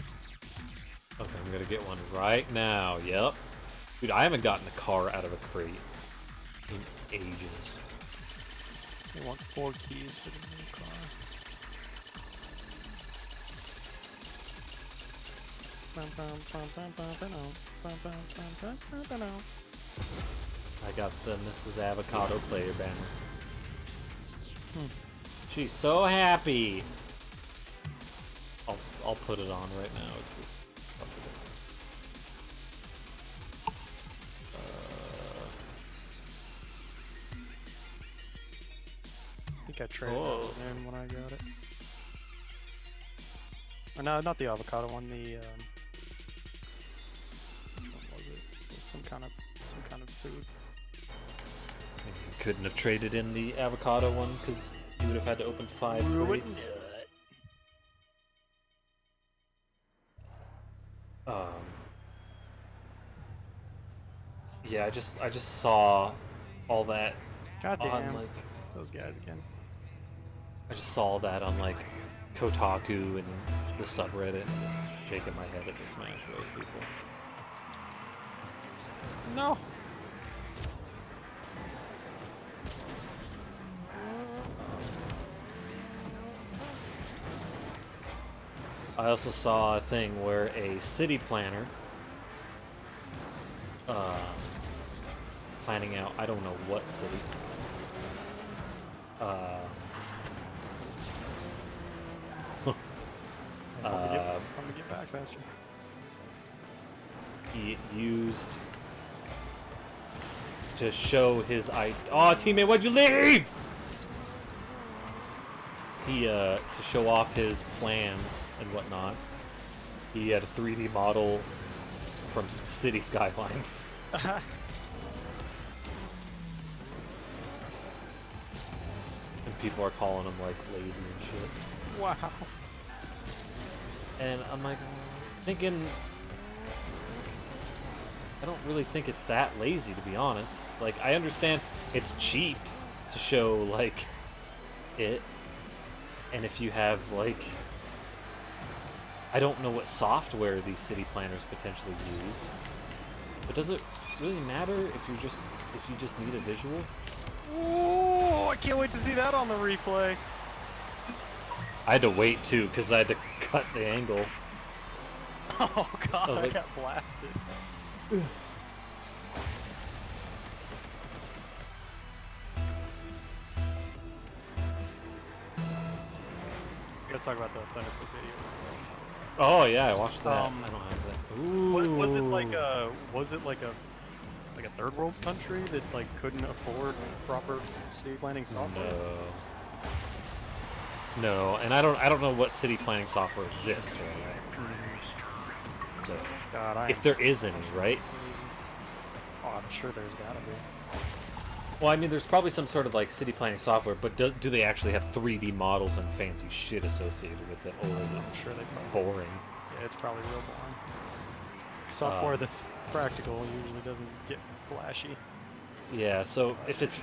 Okay, I'm gonna get one right now. Yep. Dude, I haven't gotten a car out of a crate in ages. They want 4 keys for the new car. I got the Mrs. Avocado player banner. She's so happy. I'll put it on right now. I think I traded that one in when I got it. No, not the avocado one. The which one was it? It was some kind of food. You couldn't have traded in the avocado one because you would have had to open 5 crates. Yeah, I just saw all that God on damn. like Those guys again. I just saw that on like Kotaku and the subreddit and just shaking my head at the Smash Bros. People. No. I also saw a thing where a city planner planning out, I don't know what city. I'm gonna get back faster. He used to show his Oh, teammate, why'd you leave? He to show off his plans and whatnot. He had a 3D model from City Skylines. And people are calling him like lazy and shit. Wow. And I'm like thinking, I don't really think it's that lazy, to be honest. Like, I understand it's cheap to show like it, and if you have like, I don't know what software these city planners potentially use, But does it really matter if you just need a visual? Oh, I can't wait to see that on the replay. I had to wait too because I had to cut the angle. Oh god, I like- got blasted. Gotta talk about the Thunderfoot video. Oh yeah, I watched that. Um, I don't have that. Ooh. Was it like a third world country that like couldn't afford proper city planning software? No, and I don't know what city planning software exists, right? So God, if there is any, right? Oh, I'm sure there's gotta be. Well, I mean, there's probably some sort of like city planning software, but do they actually have 3D models and fancy shit associated with it, or is it I'm sure they probably. boring? Yeah, it's probably real boring. Software that's practical usually doesn't get flashy. Yeah, so if it's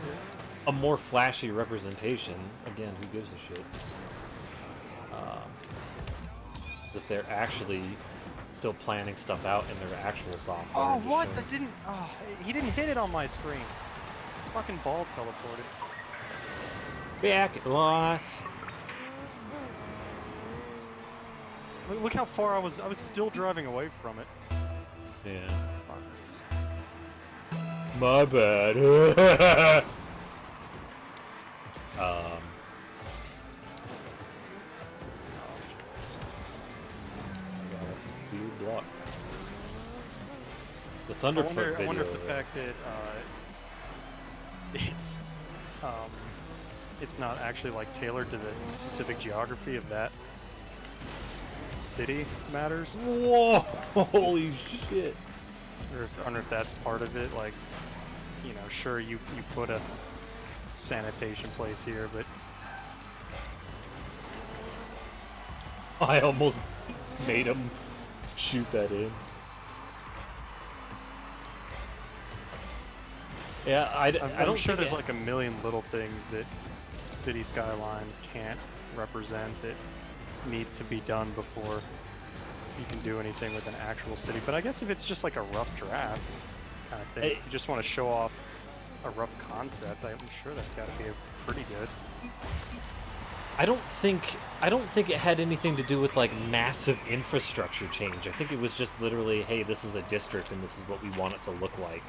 a more flashy representation, again, who gives a shit? If they're actually still planning stuff out in their actual software. Oh, and just what? showing- That didn't. Oh, he didn't hit it on my screen. Fucking ball teleported. Back loss. Look how far I was. I was still driving away from it. Yeah. Fuck. My bad. Blue block. The Thunderfoot video. I wonder if the fact that it's not actually like tailored to the specific geography of that city matters, Whoa! Holy shit! or if, I wonder if that's part of it. Like, you know, sure you put a sanitation place here, but I almost made him shoot that in. Yeah, I I'm don't sure think there's it- like a million little things that city skylines can't represent that need to be done before you can do anything with an actual city. But I guess if it's just like a rough draft kind of thing, Hey. if you just want to show off a rough concept, I'm sure that's got to be pretty good. I don't think it had anything to do with like massive infrastructure change. I think it was just literally, hey, this is a district and this is what we want it to look like.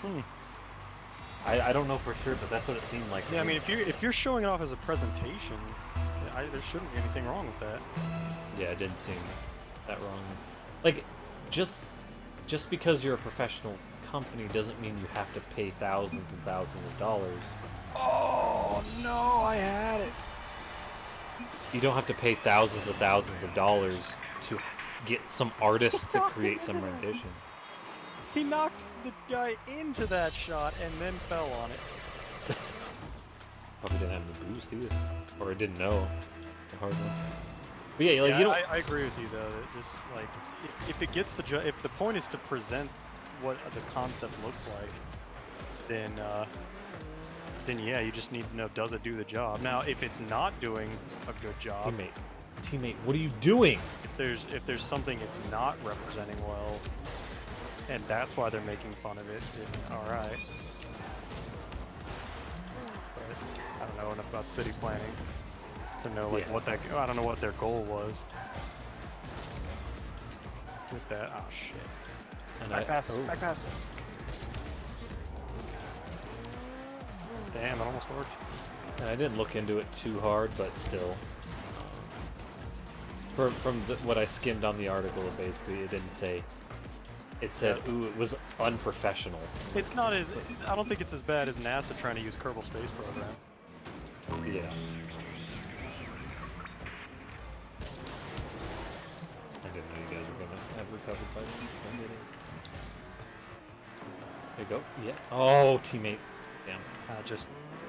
I don't know for sure, but that's what it seemed like. to Yeah, I me. mean, if you're showing it off as a presentation, there shouldn't be anything wrong with that. Yeah, it didn't seem that wrong. Like, just because you're a professional company doesn't mean you have to pay thousands and thousands of dollars. Oh no, I had it. You don't have to pay thousands and thousands of dollars to get some artist to create some rendition. He knocked the guy into that shot and then fell on it. Probably didn't have the boost either, or it didn't know. Hard one. But yeah, like you don't. I agree with you though. That just like if it gets if the point is to present what the concept looks like, then yeah, you just need to know, does it do the job? Now, if it's not doing a good job, Teammate, what are you doing? if there's something it's not representing well, and that's why they're making fun of it, then all right. But I don't know enough about city planning to know like Yeah. what that. I don't know what their goal was with that. Oh shit! And Back pass. oh. Back pass. Damn, that almost worked. And I didn't look into it too hard, but still. From what I skimmed on the article, basically it didn't say. It said, Yes. "Ooh, it was unprofessional." It's not as. I don't think it's as bad as NASA trying to use Kerbal Space Program. Yeah. I didn't know you guys were gonna have recovered by then. I didn't. There you go. Yeah. Oh, teammate. Damn.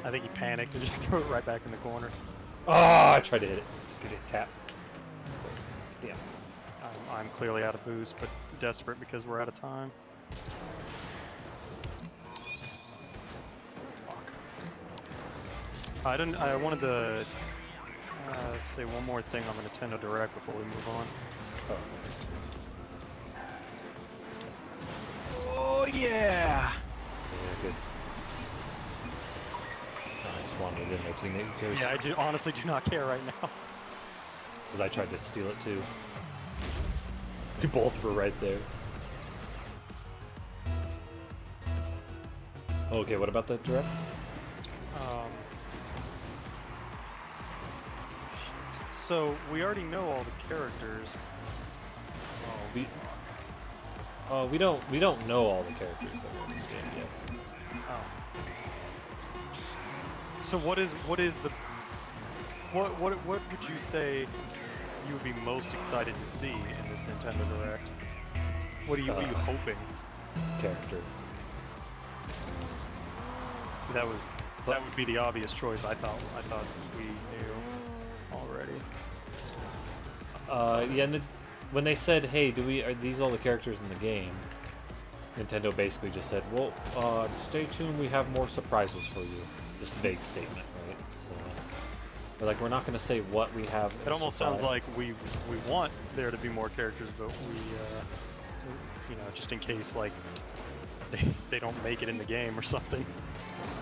I think he panicked and just threw it right back in the corner. Oh, I tried to hit it. Just get it tap. Damn. I'm clearly out of boost, but desperate because we're out of time. Fuck. I wanted to say one more thing on the Nintendo Direct before we move on. Oh. Oh, he Yeah. Yeah, good. I just wanted in there too, because Yeah, I honestly do not care right now. I tried to steal it too. We both were right there. Okay, what about that direct? So we already know all the characters. We don't know all the characters that are in the game yet. Oh. So what is the what would you say you would be most excited to see in this Nintendo Direct? What are you hoping? Character. So that would be the obvious choice. I thought we knew already. Yeah. When they said, "Hey, are these all the characters in the game?" Nintendo basically just said, "Well, stay tuned. We have more surprises for you." Just a vague statement, right? So they're like, "We're not going to say what we have." It almost sounds like we want there to be more characters, but we just in case like they don't make it in the game or something.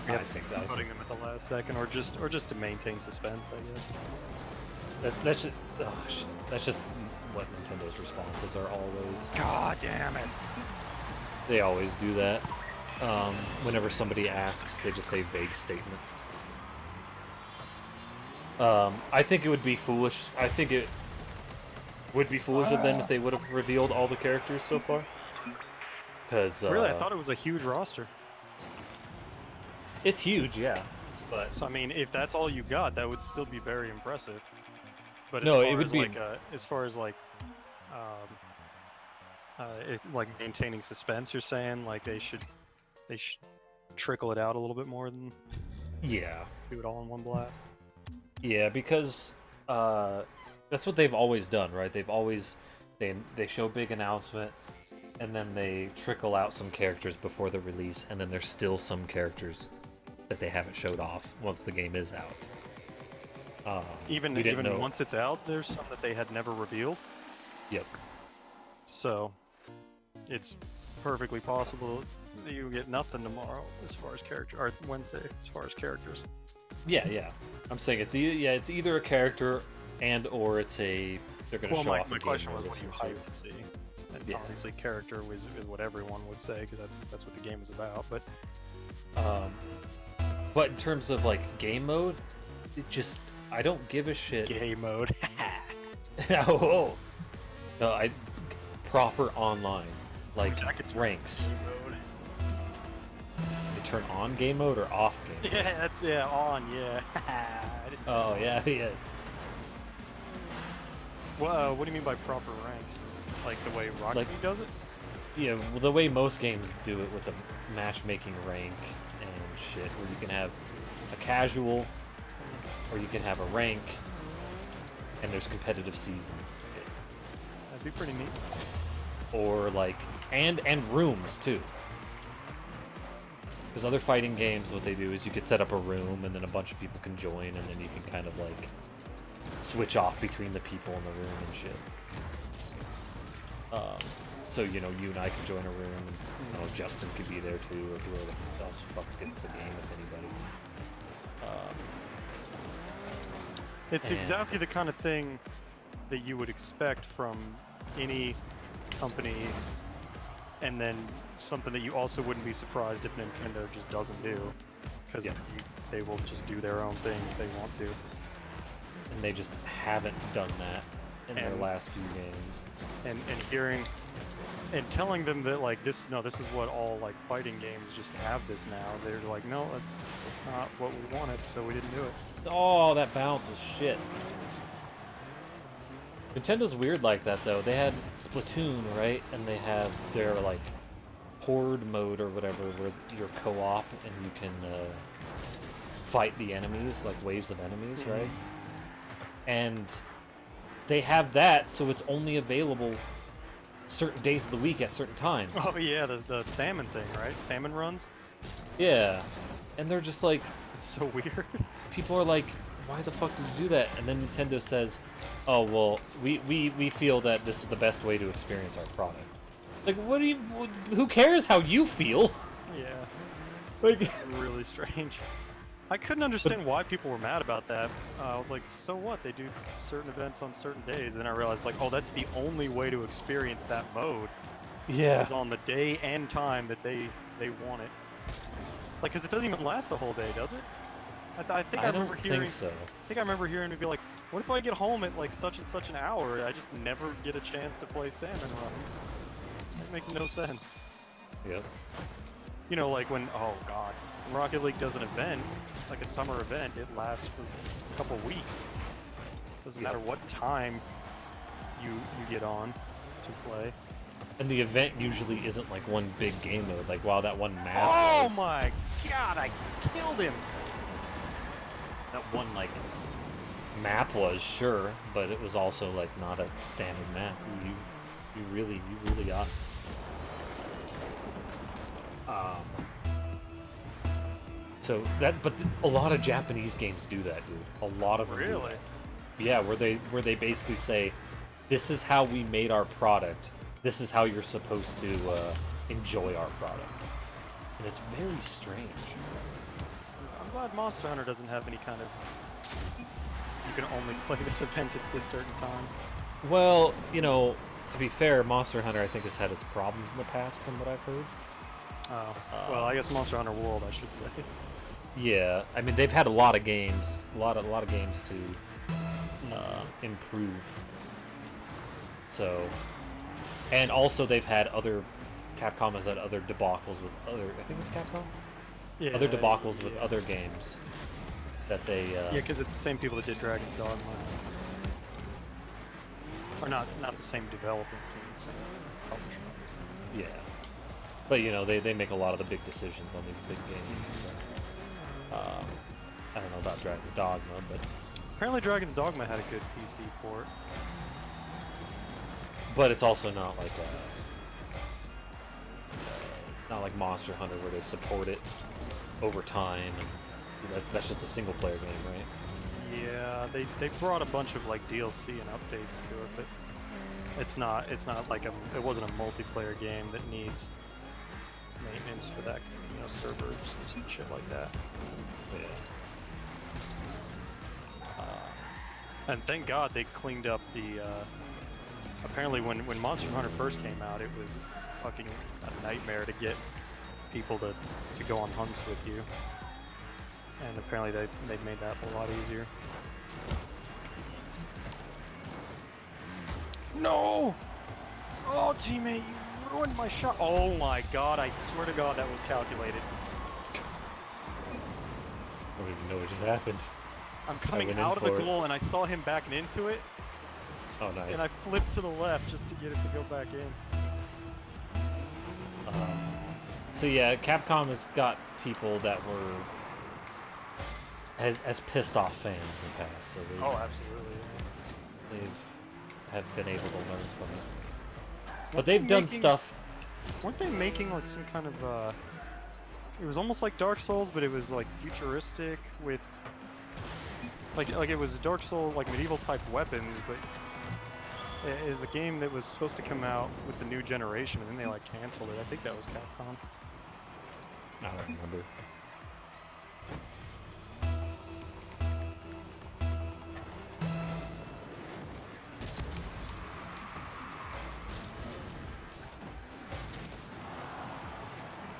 I think that Putting them at the last second, or just to maintain suspense, I guess. that's just what Nintendo's responses are always. God damn it! They always do that. Whenever somebody asks, they just say vague statement. I think it would be foolish. I think it would be foolish of them if they would have revealed all the characters so far. Because Really, I thought it was a huge roster. it's huge, yeah. But So I mean, if that's all you got, that would still be very impressive. But No, as it far would as be- like as far as like like maintaining suspense, you're saying like they should trickle it out a little bit more than yeah, do it all in one blast. yeah, because that's what they've always done, right? They've always they show a big announcement, and then they trickle out some characters before the release, and then there's still some characters that they haven't showed off once the game is out. Even we didn't know. once it's out, there's some that they had never revealed. Yep. So it's perfectly possible that you get nothing tomorrow as far as character, or Wednesday as far as characters. Yeah. I'm saying it's either a character or it's a they're gonna Well, show my off a game question was mode what of you some hype sort. to see. And Yeah. obviously, character is what everyone would say because that's what the game is about. But But in terms of like game mode, I don't give a shit. game mode. Oh, no, proper online like I could turn ranks. game mode. You turn on game mode or off game mode? Yeah, that's on. Yeah. I didn't see Oh that. yeah. Well, what do you mean by proper ranks? Like the way Rocket Like- League does it? Yeah, well, the way most games do it with the matchmaking rank and shit, where you can have a casual, or you can have a rank, and there's competitive season, That'd be pretty neat. or like and rooms too. Because other fighting games, what they do is you could set up a room, and then a bunch of people can join, and then you can kind of like switch off between the people in the room and shit. So you and I can join a room, and Justin could be there too, or whoever else fuck gets the game with anybody. It's And- exactly the kind of thing that you would expect from any company, and then something that you also wouldn't be surprised if Nintendo just doesn't do, because Yeah. they will just do their own thing if they want to. And they just haven't done that in their And- last few games. And hearing and telling them that like this is what all like fighting games just have this now. They're like, no, that's not what we wanted, so we didn't do it. Oh, that bounce was shit. Nintendo's weird like that though. They had Splatoon, right? And they have their like horde mode or whatever, where you're co-op and you can fight the enemies, like waves of enemies, right? And they have that, so it's only available certain days of the week at certain times. Oh yeah, the salmon thing, right? Salmon runs. Yeah, and they're just like, It's so weird. people are like, why the fuck did you do that? And then Nintendo says, oh well, we feel that this is the best way to experience our product. Like, what do you? Who cares how you feel? Yeah, Like, really strange. I couldn't understand why people were mad about that. I was like, so what? They do certain events on certain days, and then I realized, like, oh, that's the only way to experience that mode yeah. is on the day and time that they want it. Like, because it doesn't even last the whole day, does it? I think I remember don't hearing. think so. I think I remember hearing it be like, what if I get home at like such and such an hour? I just never get a chance to play salmon runs. That makes no sense. Yep. You know, like when, oh god, when Rocket League does an event, like a summer event, it lasts for a couple weeks. Doesn't matter what time you get on to play. And the event usually isn't like one big game mode. Like, wow, that one map. Oh was, my god, I killed him! That one like map was sure, but it was also like not a standard map. You really got. So that, but a lot of Japanese games do that, dude. A lot of them do Really? that. Yeah, where they basically say, this is how we made our product. This is how you're supposed to enjoy our product. And it's very strange. I'm glad Monster Hunter doesn't have any kind of... You can only play this event at this certain time. Well, you know, to be fair, Monster Hunter I think has had its problems in the past, from what I've heard. Oh, well, I guess Monster Hunter World, I should say. Yeah, I mean they've had a lot of games, a lot of games to improve. So, and also they've had other, Capcom has had other debacles with other, I think it's Capcom? Yeah, Other debacles with yeah. other games that they. Yeah, because it's the same people that did Dragon's Dogma. Or not the same development team, the same publisher. Yeah. But you know, they make a lot of the big decisions on these big games. So, I don't know about Dragon's Dogma, but Apparently Dragon's Dogma had a good PC port. it's also not like it's not like Monster Hunter where they support it over time, and that's just a single player game, right? Yeah, they brought a bunch of like DLC and updates to it, but it's not like it wasn't a multiplayer game that needs maintenance for that, you know, servers and shit like that. Yeah. And thank God they cleaned up the. Apparently, when Monster Hunter first came out, it was fucking a nightmare to get people to go on hunts with you. And apparently they made that a lot easier. No! Oh, teammate, you ruined my shot. Oh my god, I swear to God that was calculated. I don't even know what just happened. I'm coming went out in of the for it. goal and I saw him backing into it, Oh, nice. and I flipped to the left just to get it to go back in. So yeah, Capcom has got people that were as pissed off fans in the past, so Oh, absolutely. have been able to learn from it. But Weren't they've they done making- stuff. Weren't they making like some kind of it was almost like Dark Souls, but it was like futuristic with like it was Dark Souls, like medieval type weapons, but it is a game that was supposed to come out with the new generation, and then they like canceled it. I think that was Capcom. I don't remember.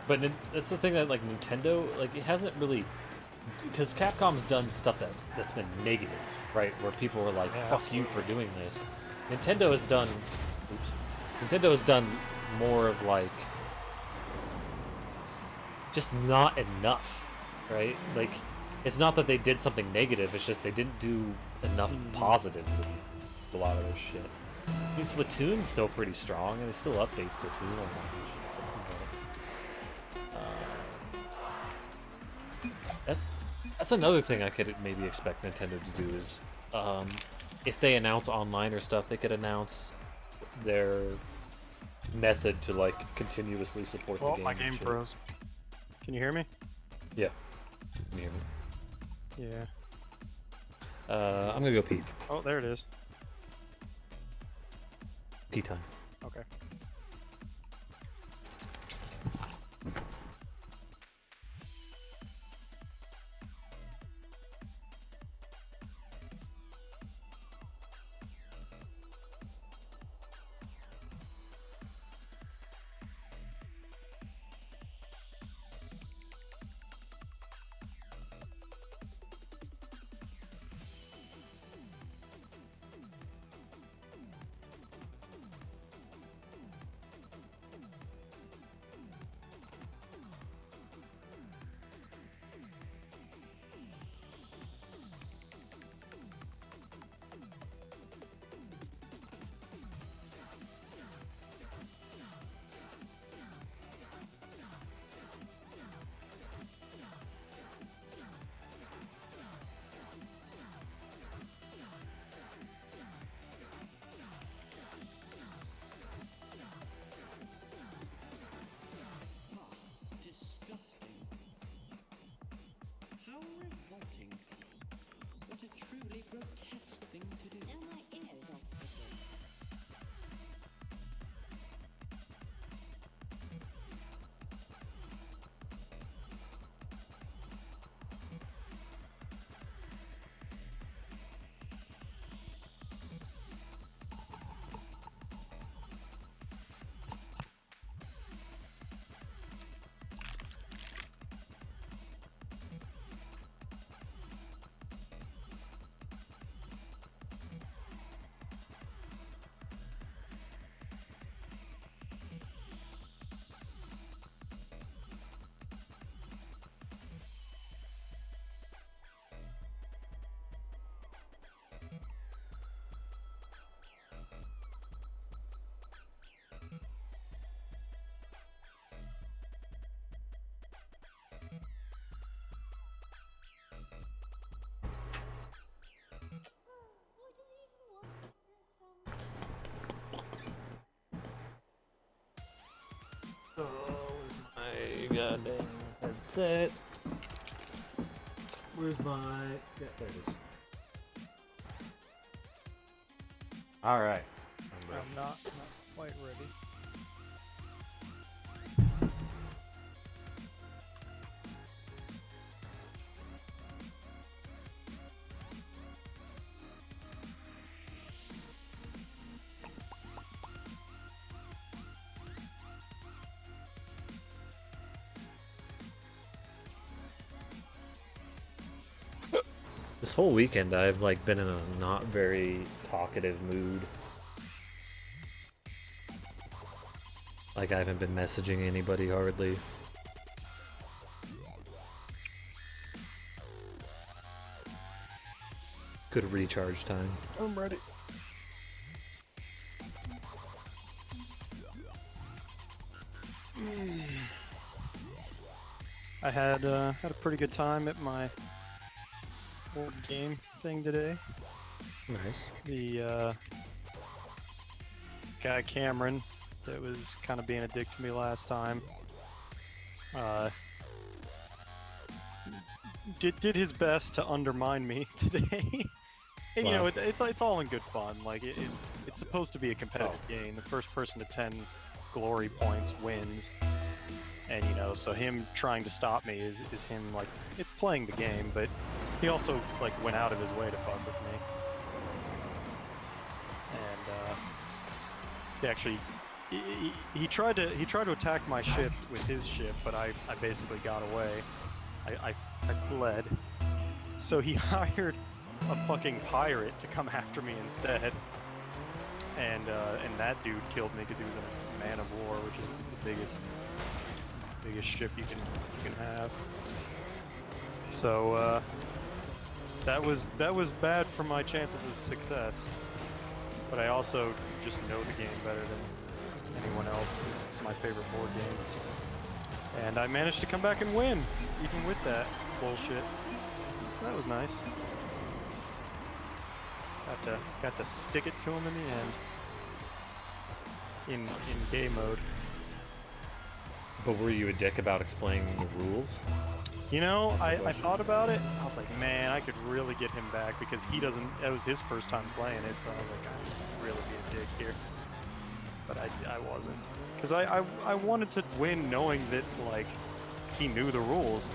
But that's the thing that like Nintendo, like it hasn't really, because Capcom's done stuff that's been negative, right? Where people were like, Yeah, "Fuck you for doing this." Nintendo has done, Nintendo has done more of like just not enough, right? Like it's not that they did something negative; it's just they didn't do enough positive with a lot of their shit. I mean, Splatoon's still pretty strong, and they still update Splatoon a lot. That's another thing I could maybe expect Nintendo to do is, if they announce online or stuff, they could announce their method to like continuously support the game. My and game shit. froze. Can you hear me? Yeah. Can you hear me? Yeah. I'm gonna go pee. Oh, there it is. Pee time. Okay. Oh, where's my goddamn headset? Where's my... Yeah, there it is. Alright. I'm not quite ready. This whole weekend I've like been in a not very talkative mood. Like I haven't been messaging anybody hardly. Good recharge time. I'm ready. I had a pretty good time at my board game thing today. Nice. The guy Cameron that was kind of being a dick to me last time did his best to undermine me today. And you know, it's all in good fun. Like it's supposed to be a competitive game. The first person to 10 glory points wins. And you know, so him trying to stop me is him like it's playing the game, but he also like went out of his way to fuck with me. And he actually he tried to attack my ship with his ship, but I basically got away. I fled. So he hired a fucking pirate to come after me instead. And that dude killed me because he was in a man of war, which is the biggest ship you can have. So that was bad for my chances of success. But I also just know the game better than anyone else because it's my favorite board game. And I managed to come back and win, even with that bullshit. So that was nice. Got to stick it to him in the end. In game mode. But were you a dick about explaining the rules? You know, I thought about it. I was like, man, I could really get him back because that was his first time playing it, so I was like, I could really be a dick here. But I wasn't. Because I wanted to win knowing that, like, he knew the rules.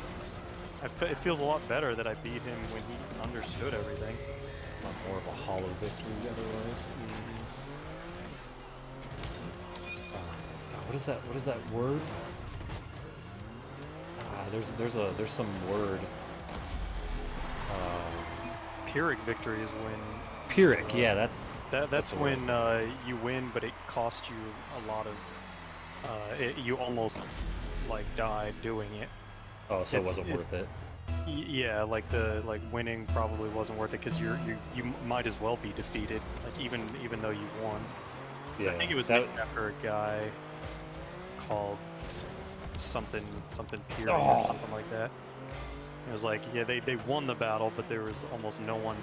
It feels a lot better that I beat him when he understood everything. Not more of a hollow victory otherwise. What is that? What is that word? There's some word. Pyrrhic victory is when. Pyrrhic, yeah, that's when you win, but it cost you a lot of. You almost like died doing it. Oh, so it wasn't worth it. Yeah, like winning probably wasn't worth it because you might as well be defeated, like even though you won. Yeah, I think it was named after a guy called something Pyrrhic or something like that. It was like, yeah, they won the battle, but there was almost no one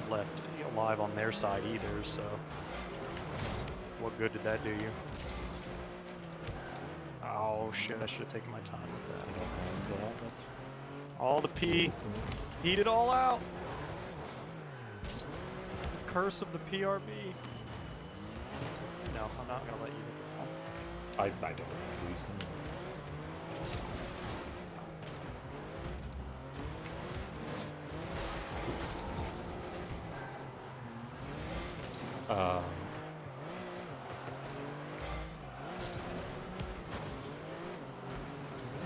left alive on their side either. So, what good did that do you? Oh shit! I should have taken my time with that. That's All the P, eat it all out. The curse of the PRB. No, I'm not gonna let you hit the phone. I don't lose them.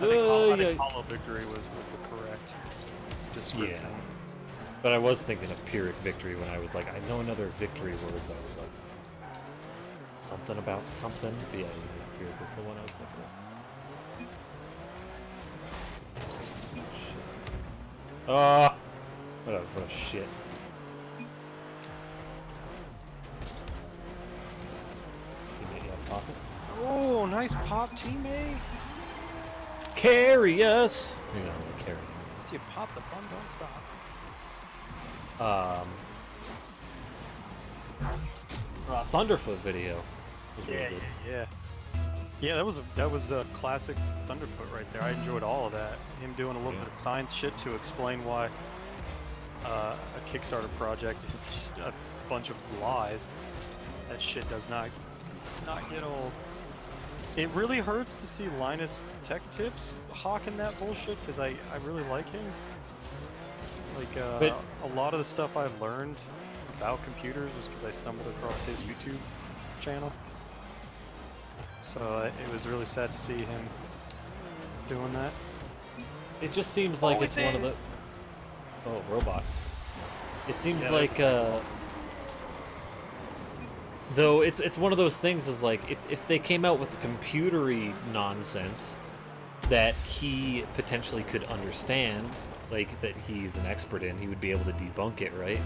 I think hollow victory was the correct description. Yeah. But I was thinking of Pyrrhic victory when I was like, I know another victory word that was like something about something. But yeah, Pyrrhic was the one I was thinking of. What a shit. Teammate, you have pocket? Oh, nice pop, teammate. Carry us! He's not really carrying. Once you pop, the fun don't stop. Thunderfoot video was really good. Yeah. Yeah, that was a classic Thunderfoot right there. I enjoyed all of that. Him doing a little bit of science shit to explain why a Kickstarter project is just a bunch of lies. That shit does not get old. It really hurts to see Linus Tech Tips hawking that bullshit because I really like him. Like a lot of the stuff I've learned about computers was because I stumbled across his YouTube channel. So it was really sad to see him doing that. It just seems like it's one of the. Oh, robot. It seems like though it's one of those things is like if they came out with the computery nonsense that he potentially could understand, like that he's an expert in, he would be able to debunk it, right?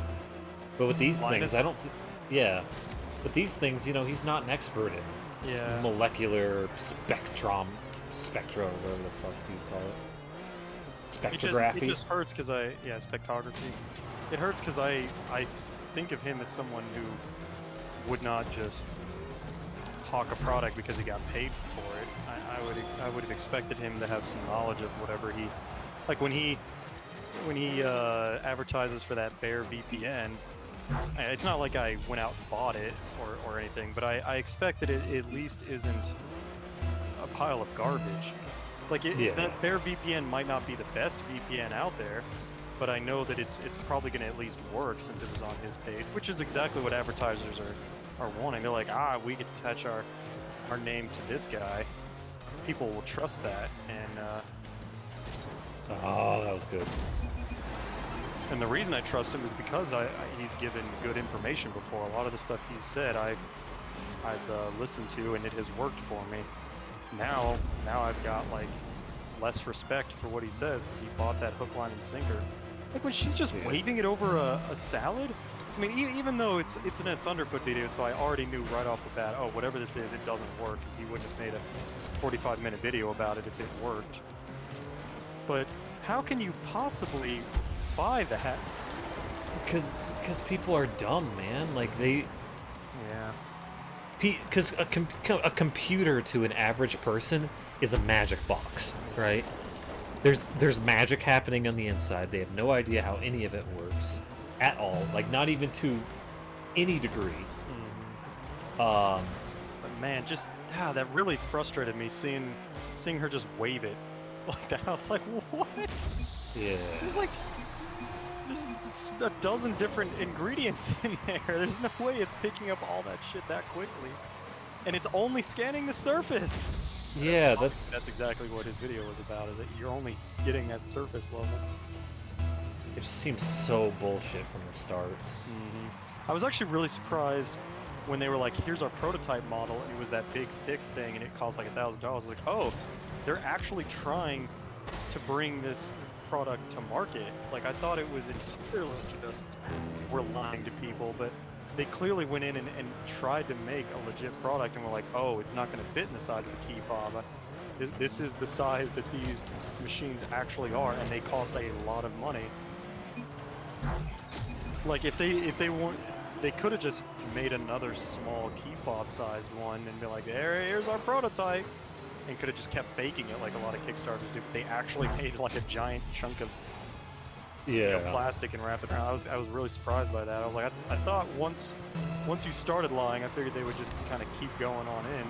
But with these things, I don't. Yeah, but these things, he's not an expert in. Yeah. Molecular spectra, or whatever the fuck you call it. Spectrography. It just hurts because spectrography. It hurts because I think of him as someone who would not just hawk a product because he got paid for it. I would have expected him to have some knowledge of whatever he, like when he advertises for that Bear VPN. It's not like I went out and bought it or anything, but I expect that it at least isn't a pile of garbage. Like that Bear VPN might not be the best VPN out there, but I know that it's probably going to at least work since it was on his page, which is exactly what advertisers are wanting. They're like, we could attach our name to this guy. People will trust that, and oh, that was good. And the reason I trust him is because he's given good information before. A lot of the stuff he's said I've listened to, and it has worked for me. Now I've got like less respect for what he says because he bought that hook, line, and sinker. Like when she's just waving it over a salad. I mean, even though it's in a Thunderfoot video, so I already knew right off the bat, oh, whatever this is, it doesn't work, because he wouldn't have made a 45-minute video about it if it worked. But how can you possibly buy that? Because people are dumb, man. Like they. Yeah. Because a computer to an average person is a magic box, right? There's magic happening on the inside. They have no idea how any of it works at all. Like not even to any degree. But man, just that really frustrated me seeing her just wave it like that. I was like, what? Yeah. There's a dozen different ingredients in there. There's no way it's picking up all that shit that quickly. And it's only scanning the surface. Yeah, that's exactly what his video was about, is that you're only getting at surface level. It just seems so bullshit from the start. I was actually really surprised when they were like, here's our prototype model, and it was that big, thick thing, and it cost like $1,000. I was like, oh, they're actually trying to bring this product to market. Like, I thought it was entirely just we're lying to people, but they clearly went in and tried to make a legit product, and were like, oh, it's not going to fit in the size of a key fob. This is the size that these machines actually are, and they cost a lot of money. Like, if they weren't, they could have just made another small key fob sized one and be like, here's our prototype, and could have just kept faking it like a lot of Kickstarters do. But they actually made like a giant chunk of plastic and wrapped it around. I was really surprised by that. I was like, I thought once you started lying, I figured they would just kind of keep going on in.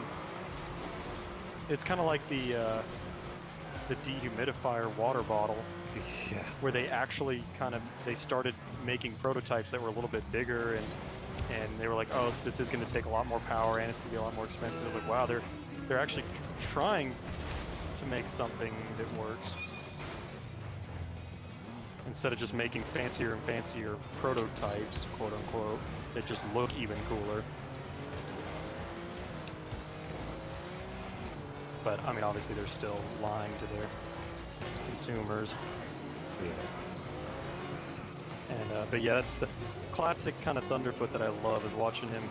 It's kind of like the dehumidifier water bottle. Yeah. Where they actually they started making prototypes that were a little bit bigger, and they were like, oh, so this is going to take a lot more power and it's going to be a lot more expensive. I was like, wow, they're actually trying to make something that works instead of just making fancier and fancier prototypes, quote unquote, that just look even cooler. But I mean, obviously they're still lying to their consumers. But yeah, that's the classic kind of Thunderfoot that I love, is watching him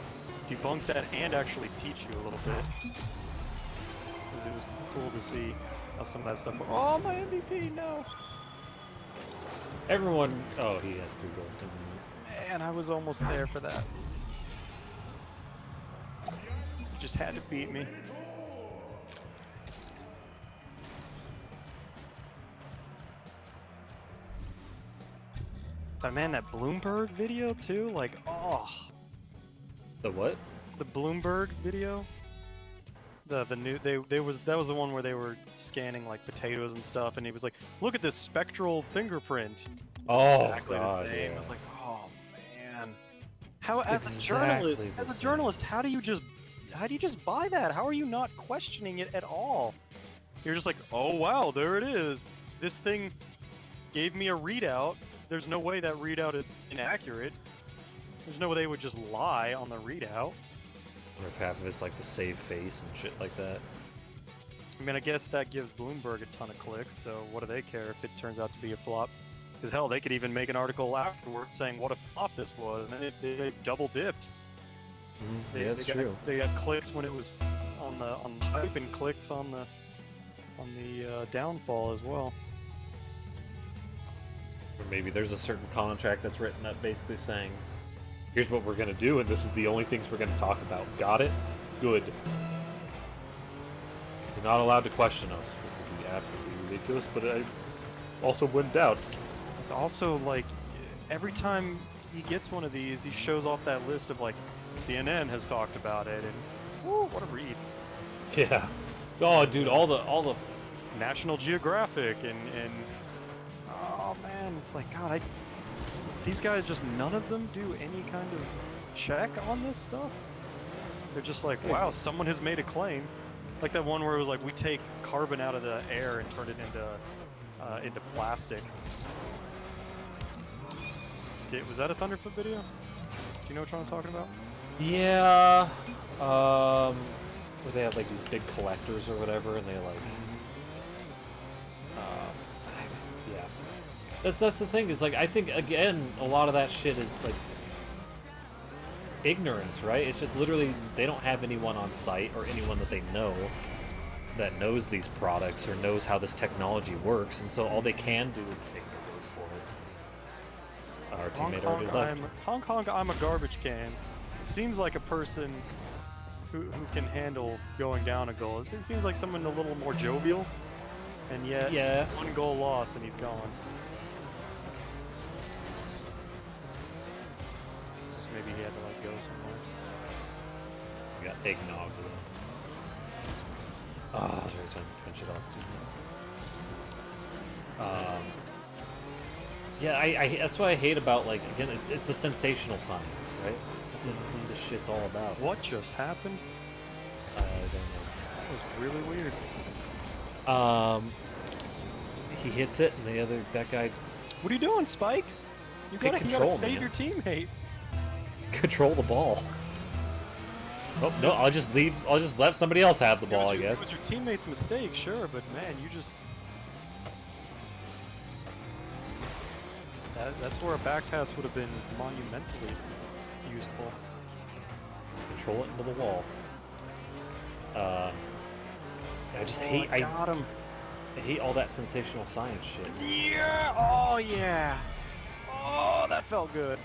debunk that and actually teach you a little bit. It was cool to see how some of that stuff. Oh, my MVP! No. Everyone. Oh, he has 3 goals. Never mind. Man, I was almost there for that. He just had to beat me. But man, that Bloomberg video too, like, oh, The what? the Bloomberg video. The new that was the one where they were scanning like potatoes and stuff, and he was like, "Look at this spectral fingerprint." Oh Exactly god, the same. yeah. I was like, "Oh man, how as Exactly a the same. journalist, how do you just buy that? How are you not questioning it at all? You're just like, oh wow, there it is. This thing gave me a readout. There's no way that readout is inaccurate. There's no way they would just lie on the readout." Or if half of it's like the save face and shit like that. I mean, I guess that gives Bloomberg a ton of clicks, so what do they care if it turns out to be a flop? Because hell, they could even make an article afterwards saying what a flop this was, and then they double dipped. Yeah, that's true. They got clicks when it was on the hype, and clicks on the downfall as well. Or maybe there's a certain contract that's written up basically saying, here's what we're gonna do, and this is the only things we're gonna talk about. Got it? Good. You're not allowed to question us, which would be absolutely ridiculous, but I also wouldn't doubt. It's also like every time he gets one of these, he shows off that list of like CNN has talked about it, and woo, what a read. Yeah. Oh, dude, all the National Geographic and oh man, it's like God, these guys just none of them do any kind of check on this stuff. They're just like, wow, someone has made a claim. Like that one where it was like, we take carbon out of the air and turn it into plastic. Okay, was that a Thunderfoot video? Do you know what I'm talking about? yeah, where they have like these big collectors or whatever, and they like, yeah. That's the thing is like I think again a lot of that shit is like ignorance, right? It's just literally they don't have anyone on site or anyone that they know that knows these products or knows how this technology works, and so all they can do is take their word for it. Our teammate already left. Honk honk, I'm a garbage can. Seems like a person who can handle going down a goal. It seems like someone a little more jovial, and yet Yeah. one goal loss and he's gone. So maybe he had to like go somewhere. We got eggnog. Oh, I was already trying to finish it off. Yeah, I that's what I hate about like again it's the sensational science, right? That's what this shit's all about. What just happened? I don't That was really weird. know. He hits it, and that guy What are you doing, Spike? You Take gotta control, save man. your teammate. control the ball. Oh no! I'll just let somebody else have the ball, I It guess. was your teammate's mistake, sure, but man, you just... That's where a back pass would have been monumentally useful. Control it into the wall. I just hate got him. I hate all that sensational science shit. Yeah! Oh, yeah! Oh, that felt good.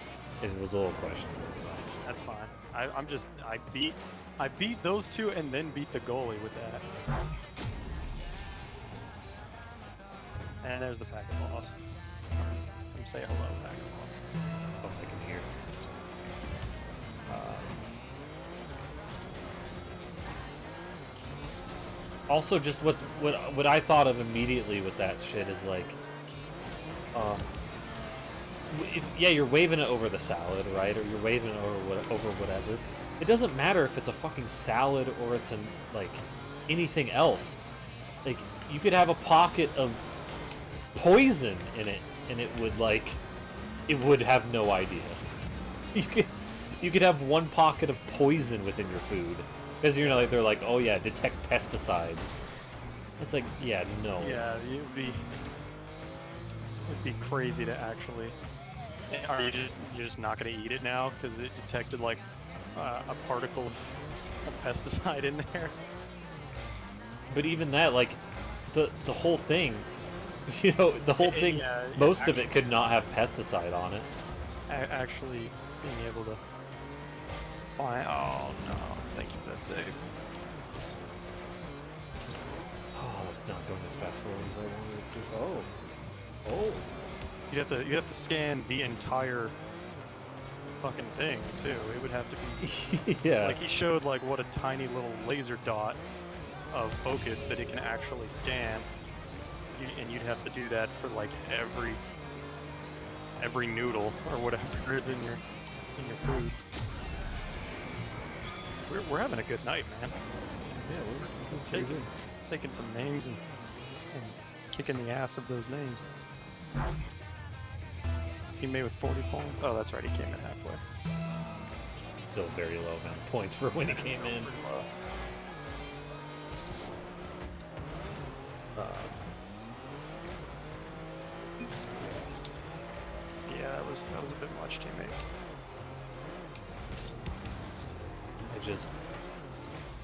It was a little questionable. So. That's fine. I beat those two and then beat the goalie with that. And there's the packet loss. Come say hello, packet loss. Oh, I can hear. Also, just what I thought of immediately with that shit is like, you're waving it over the salad, right? Or you're waving it over whatever. It doesn't matter if it's a fucking salad or it's like anything else. Like you could have a pocket of poison in it, and it would have no idea. You could have one pocket of poison within your food. Because they're like, oh yeah, detect pesticides. It's like, yeah, no. Yeah, it'd be crazy to actually. Are you're just not gonna eat it now because it detected like a particle of pesticide in there? But even that, like, the whole thing, the whole thing, Yeah, most of it could not have pesticide on it. Actually being able to find. Oh no! Thank you for that save. Oh, it's not going as fast forward as I wanted it to. Oh. you'd have to scan the entire fucking thing too. It would have to be Yeah. like he showed like what a tiny little laser dot of focus that it can actually scan, and you'd have to do that for like every noodle or whatever is in your food. We're having a good night, man. Yeah, we're Taking some names and kicking the ass of those names. Teammate with 40 points. Oh, that's right. He came in halfway. still very low amount of points for when he came in. Yeah, that was a bit much, teammate.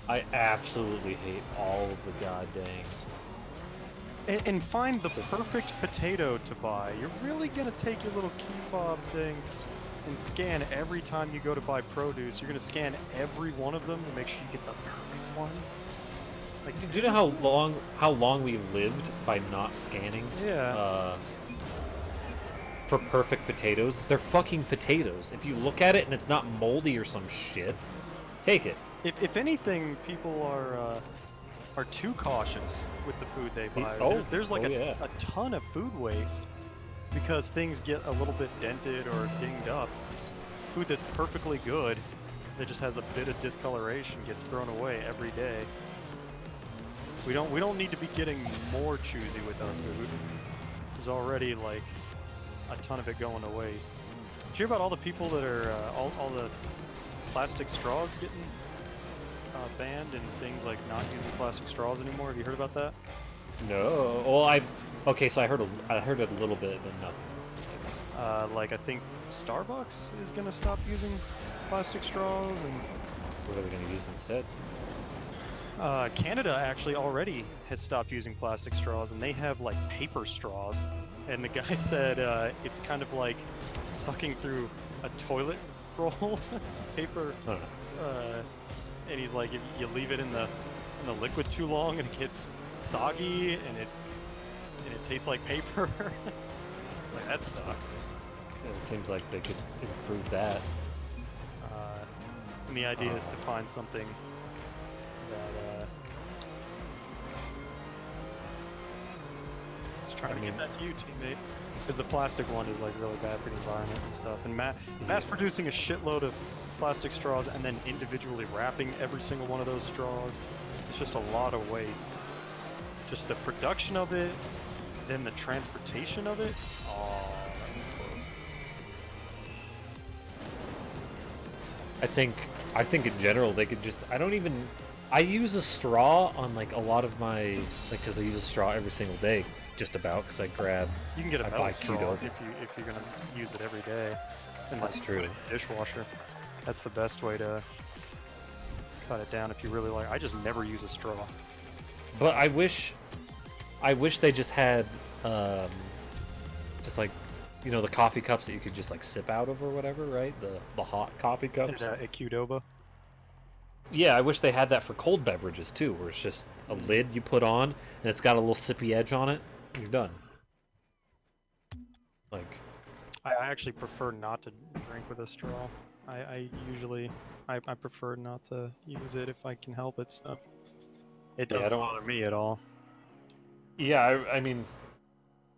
I absolutely hate all of the goddamn. And find the perfect potato to buy. You're really gonna take your little key fob thing and scan every time you go to buy produce. You're gonna scan every one of them to make sure you get the perfect one. Like, Do you know how long we lived by not scanning? Yeah. For perfect potatoes, they're fucking potatoes. If you look at it and it's not moldy or some shit, take it. If anything, people are too cautious with the food they buy. Oh, there's like yeah. a ton of food waste because things get a little bit dented or dinged up. Food that's perfectly good that just has a bit of discoloration gets thrown away every day. We don't need to be getting more choosy with our food. There's already like a ton of it going to waste. Did you hear about all the people that are all the plastic straws getting banned and things like not using plastic straws anymore? Have you heard about that? No. Well, okay, so I heard it a little bit, but nothing. Like I think Starbucks is gonna stop using plastic straws, and What are they gonna use instead? Canada actually already has stopped using plastic straws, and they have like paper straws. And the guy said it's kind of like sucking through a toilet roll paper. And he's like, if you leave it in the liquid too long, and it gets soggy, and it tastes like paper. Like, that sucks. It seems like they could improve that. And the idea is to find something that just trying to get that to you, teammate. Because the plastic one is like really bad for the environment and stuff. And mass producing a shitload of plastic straws and then individually wrapping every single one of those straws, it's just a lot of waste. Just the production of it, then the transportation of it. Oh, that was close. I think in general they could just. I use a straw on like a lot of my because I use a straw every single day, just about because I grab. You can get a I metal buy straw keto. if you're gonna use it every day. And That's like, true. put it in the dishwasher. That's the best way to cut it down if you really like. I just never use a straw. But I wish they just had just like the coffee cups that you could just like sip out of or whatever, right? The hot coffee cups. And, a Qdoba. Yeah, I wish they had that for cold beverages too, where it's just a lid you put on and it's got a little sippy edge on it, and you're done. Like, I actually prefer not to drink with a straw. I usually prefer not to use it if I can help it. So it doesn't bother me at all. yeah, I mean,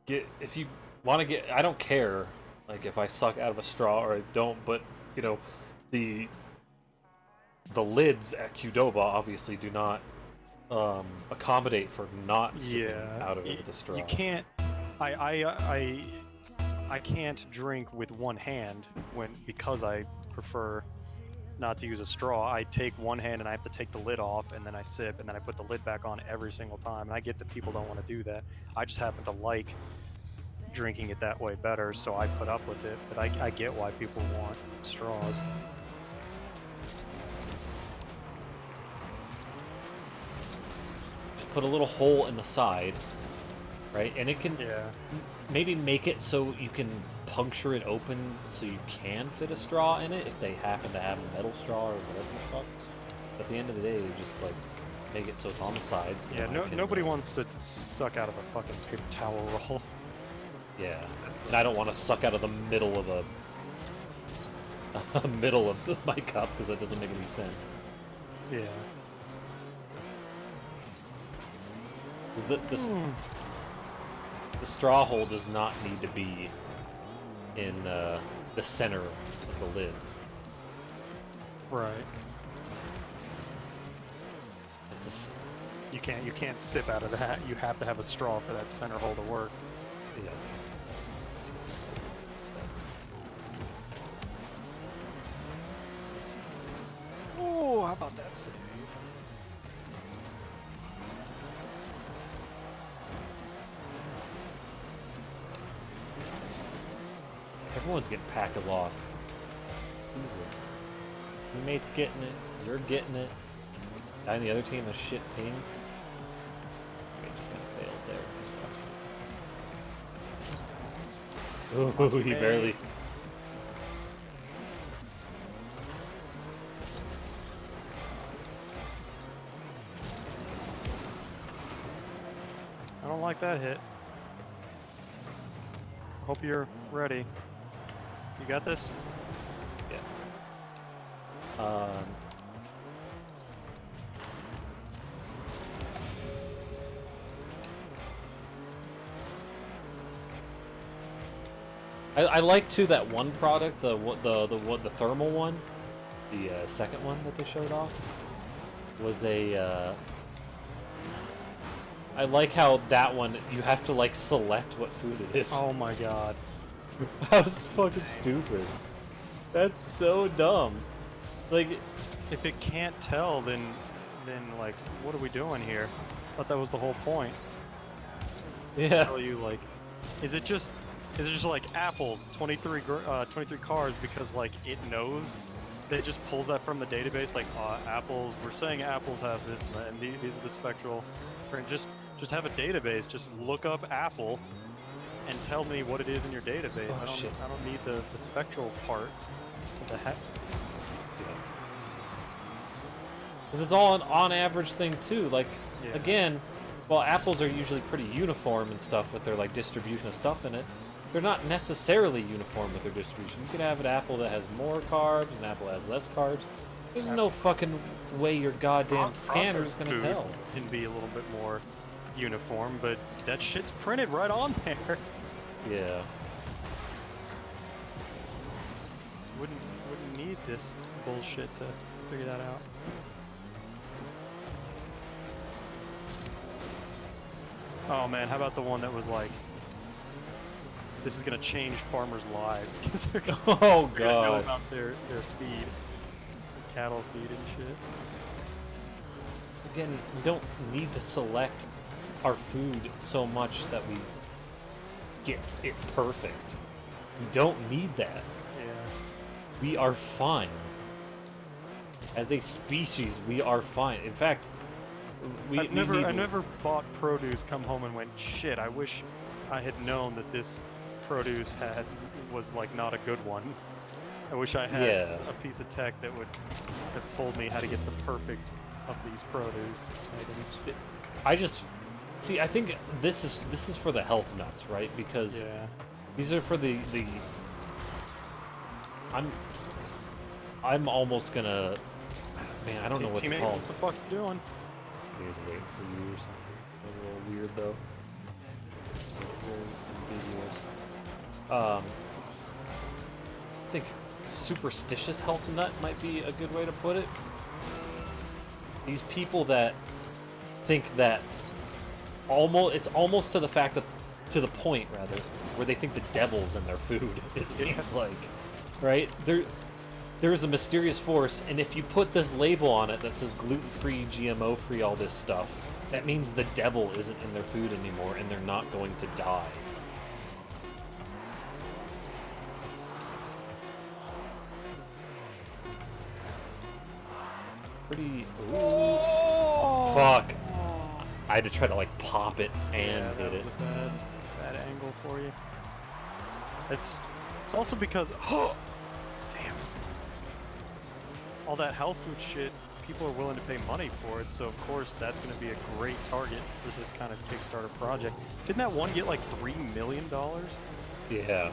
if you want to get, I don't care, like if I suck out of a straw or I don't, but the lids at Qdoba obviously do not accommodate for not sipping out of it with a straw. You can't. I can't drink with one hand because I prefer not to use a straw. I take one hand and I have to take the lid off, and then I sip, and then I put the lid back on every single time. And I get that people don't want to do that. I just happen to like drinking it that way better, so I put up with it. But I get why people want straws. Just put a little hole in the side, right? And it can Yeah. maybe make it so you can puncture it open so you can fit a straw in it if they happen to have a metal straw or whatever the fuck. At the end of the day, you just like make it so it's on the sides. Yeah, nobody wants to suck out of a fucking paper towel roll. Yeah, That's and I don't want to suck out of the middle of a middle of my cup because that doesn't make any sense. Yeah. 'Cause the straw hole does not need to be in the center of the lid. Right. It's just, You can't sip out of that. You have to have a straw for that center hole to work. yeah. Oh, how about that save? Everyone's getting packet lost. Jesus. Teammates getting it. You're getting it. Guy on the other team, a shit ping. Teammate just kind of failed there. That's Ooh, he barely. I don't like that hit. Hope you're ready. You got this? Yeah. I like too that one product, the thermal one, the second one that they showed off was a. I like how that one you have to like select what food it is. Oh my god. That was fucking stupid. That's so dumb. Like, If it can't tell, then like, what are we doing here? Thought that was the whole point. yeah. Tell you like, is it just like Apple 23 cars because like it knows? It just pulls that from the database, like apples. We're saying apples have this, and these are the spectral. Just have a database. Just look up Apple, and tell me what it is in your database. Oh, shit. I don't need the spectral part. What the heck? Because it's all an on average thing too. Like, Yeah. again, while apples are usually pretty uniform and stuff with their like distribution of stuff in it, they're not necessarily uniform with their distribution. You can have an apple that has more carbs, an apple that has less carbs. There's no fucking way your goddamn scanner's Processed gonna food tell. Can be a little bit more uniform, but that shit's printed right on there. Yeah. Wouldn't need this bullshit to figure that out. Oh man, how about the one that was like, this is gonna change farmers' lives because they're gonna, Oh they're gonna know god. about their feed, cattle feed and shit. Again, we don't need to select our food so much that we get it perfect. We don't need that. Yeah. We are fine. As a species, we are fine. In fact, we I need to- never bought produce, come home and went, shit, I wish I had known that this produce was like not a good one. I wish I had Yeah. a piece of tech that would have told me how to get the perfect of these produce items. I just see. I think this is for the health nuts, right? Because Yeah. these are for the. I'm almost gonna. Man, I don't know what to Teammate, call what the fuck you doing? He was waiting for you or something. That was a little weird though. Very ambiguous. I think superstitious health nut might be a good way to put it. These people that think that it's almost to the fact that to the point rather where they think the devil's in their food. It seems like, right? There is a mysterious force, and if you put this label on it that says gluten-free, GMO-free, all this stuff, that means the devil isn't in their food anymore, and they're not going to die. Pretty. Ooh. Fuck. I had to try to like pop it and Yeah, hit that was it. a bad angle for you. It's also because, oh, damn. All that health food shit people are willing to pay money for it, so of course that's going to be a great target for this kind of Kickstarter project. Didn't that one get like $3 million? Yeah.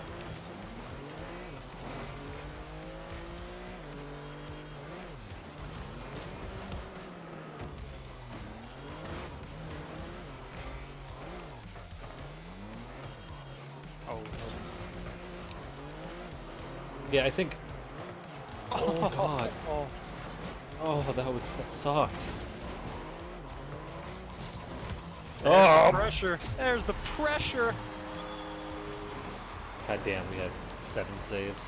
Oh, Yeah, I think. Oh god. oh. Oh, that sucked. There's the pressure. There's the pressure. God damn, we had 7 saves.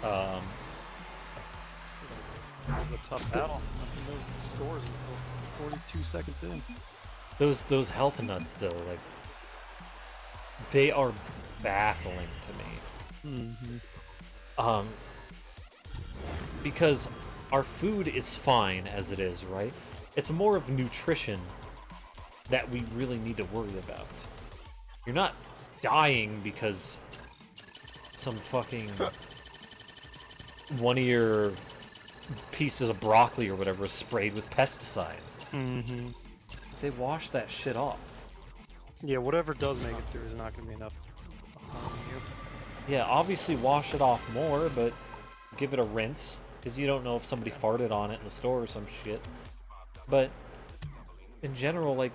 It was a tough battle. Nothing no scores until 42 seconds in. Those health nuts though, like they are baffling to me. Mm-hmm. Because our food is fine as it is, right? It's more of nutrition that we really need to worry about. You're not dying because some fucking one of your pieces of broccoli or whatever is sprayed with pesticides. Mm-hmm. They wash that shit off. Yeah, whatever does make it through is not going to be enough. Yeah, obviously wash it off more, but give it a rinse, because you don't know if somebody farted on it in the store or some shit. But in general, like,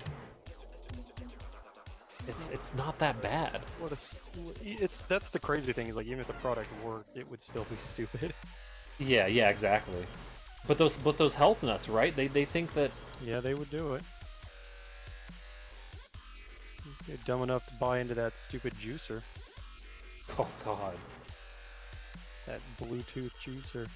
it's not that bad. That's the crazy thing is like even if the product worked, it would still be stupid. Yeah, exactly. But those health nuts, right? They think that. Yeah, they would do it. You're dumb enough to buy into that stupid juicer. Oh god. That Bluetooth juicer.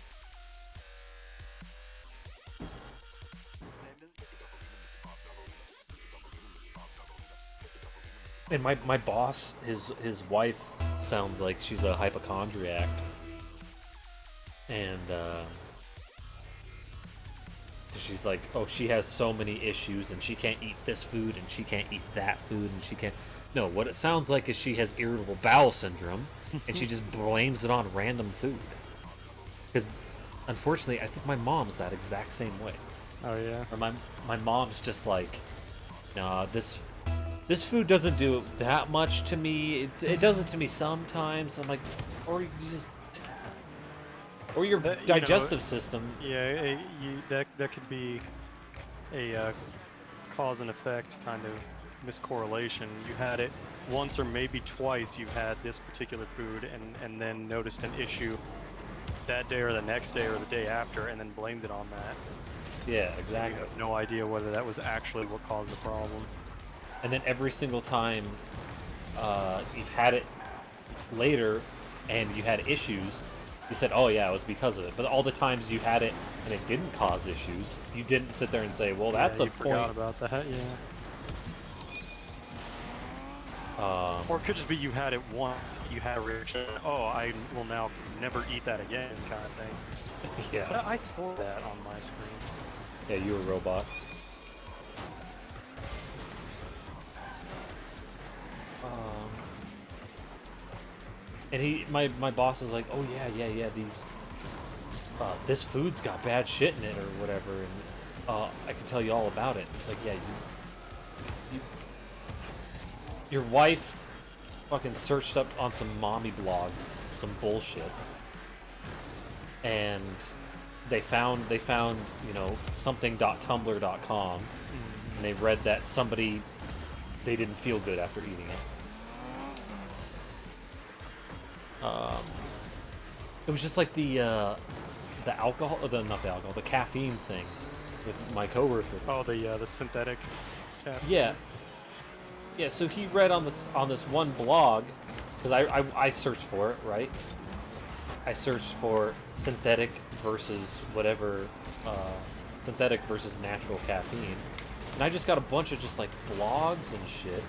And my boss, his wife sounds like she's a hypochondriac. And she's like, oh, she has so many issues and she can't eat this food and she can't eat that food and she can't. No, what it sounds like is she has irritable bowel syndrome and she just blames it on random food. Because unfortunately, I think my mom's that exact same way. Oh yeah. Or my mom's just like, nah, this food doesn't do that much to me. It does it to me sometimes. I'm like, or you just, or your digestive system. Yeah, that could be a cause and effect kind of miscorrelation. You had it once or maybe twice. You've had this particular food and then noticed an issue that day or the next day or the day after, and then blamed it on that. Yeah, exactly. You have no idea whether that was actually what caused the problem. And then every single time you've had it later and you had issues, you said, oh yeah, it was because of it. But all the times you had it and it didn't cause issues, you didn't sit there and say, well, that's yeah, a forgot point. about that, yeah. Or it could just be you had it once, you had a reaction, oh, I will now never eat that again, kind of thing. Yeah. But I saw that on my screen. Yeah, you a robot. And my boss is like, oh yeah, these, this food's got bad shit in it or whatever, and I can tell you all about it. It's like, yeah, your wife fucking searched up on some mommy blog, some bullshit, and they found you know something.tumblr.com, and they read that they didn't feel good after eating it. It was just like the alcohol, not the alcohol, the caffeine thing with my coworker. Oh, the synthetic caffeine. Yeah. So he read on this one blog, because I searched for it, right? I searched for synthetic versus whatever, synthetic versus natural caffeine, and I just got a bunch of just like blogs and shit.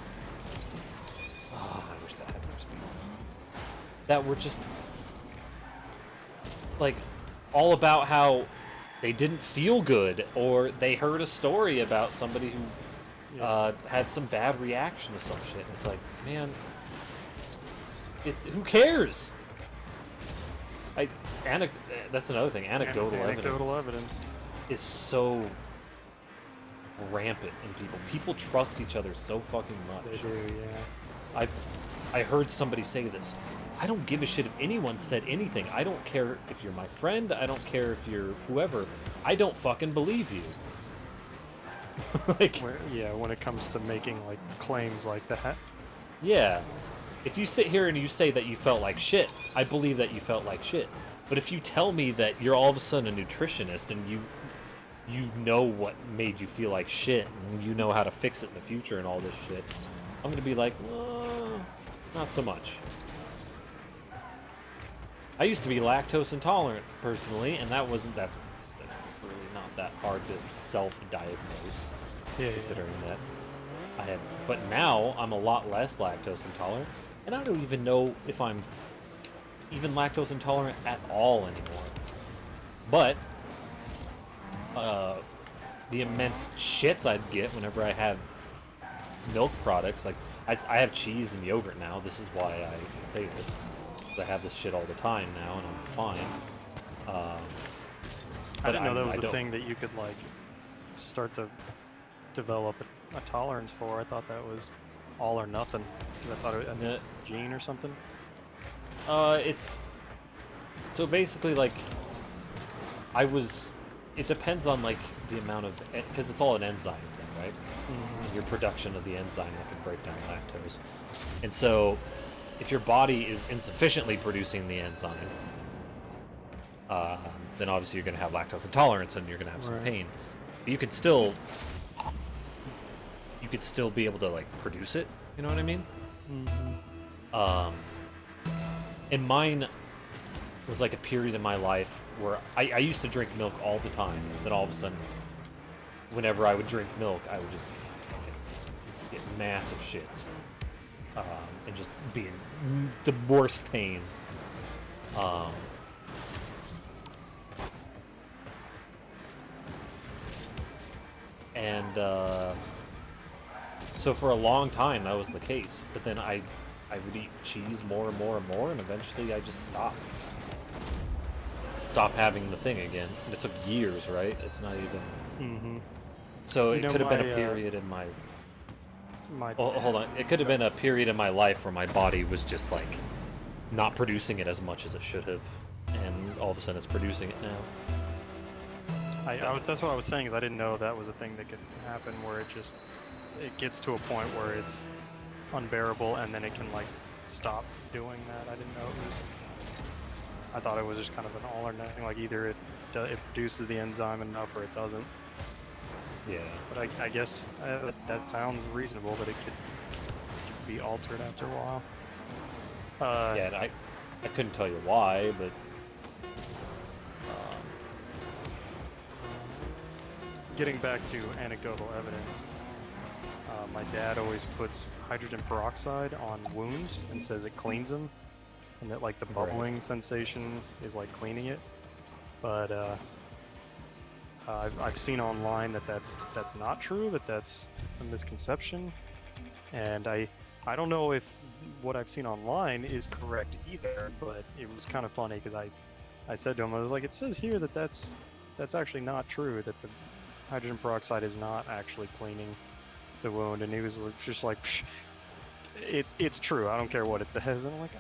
Oh, I wish that had more speed. That were just like all about how they didn't feel good, or they heard a story about somebody who had some bad reaction to some shit. It's like, man, who cares? That's another thing. Anecdotal Anecdotal evidence evidence. is so rampant in people. People trust each other so fucking They much. do, yeah. I heard somebody say this. I don't give a shit if anyone said anything. I don't care if you're my friend. I don't care if you're whoever. I don't fucking believe you. Like, When it comes to making like claims like that. yeah. If you sit here and you say that you felt like shit, I believe that you felt like shit. But if you tell me that you're all of a sudden a nutritionist and you know what made you feel like shit and you know how to fix it in the future and all this shit, I'm gonna be like, well, not so much. I used to be lactose intolerant personally, and that's really not that hard to self-diagnose, Yeah. considering that I had. But now I'm a lot less lactose intolerant, and I don't even know if I'm even lactose intolerant at all anymore. But the immense shits I'd get whenever I have milk products, like I have cheese and yogurt now. This is why I say this. I have this shit all the time now, and I'm fine. I didn't know that was a thing that you could like start to develop a tolerance for. I thought that was all or nothing. 'Cause I thought it was a gene or something. It's so basically like it depends on like the amount of, because it's all an enzyme thing, right? Mm-hmm. Your production of the enzyme that can break down lactose. And so if your body is insufficiently producing the enzyme, then obviously you're going to have lactose intolerance and you're going to have some Right. pain. But you could still be able to like produce it. You know what I mean? Mm-hmm. And mine was like a period in my life where I used to drink milk all the time. And then all of a sudden, whenever I would drink milk, I would just fucking get massive shits. And just be in the worst pain. So for a long time that was the case. But then I would eat cheese more and more and more, and eventually I just stopped. Stop having the thing again. And it took years, right? It's not even. Mm-hmm. So You it know, could have been a my, period in my. My Oh, hold on. It could have been a period in my life where my body was just like not producing it as much as it should have, and all of a sudden it's producing it now. that's what I was saying, is I didn't know that was a thing that could happen, where it gets to a point where it's unbearable and then it can like stop doing that. I didn't know it was. I thought it was just kind of an all or nothing, like either it produces the enzyme enough or it doesn't. Yeah. But I guess that sounds reasonable, that it could be altered after a while. Yeah, and I couldn't tell you why, but Getting back to anecdotal evidence, my dad always puts hydrogen peroxide on wounds and says it cleans them, and that like the Right. bubbling sensation is like cleaning it. But I've seen online that that's not true, that that's a misconception, and I don't know if what I've seen online is correct either. But it was kind of funny because I said to him, I was like, it says here that that's actually not true, that the hydrogen peroxide is not actually cleaning the wound, and he was just like, psh, it's true, I don't care what it says. And I'm like,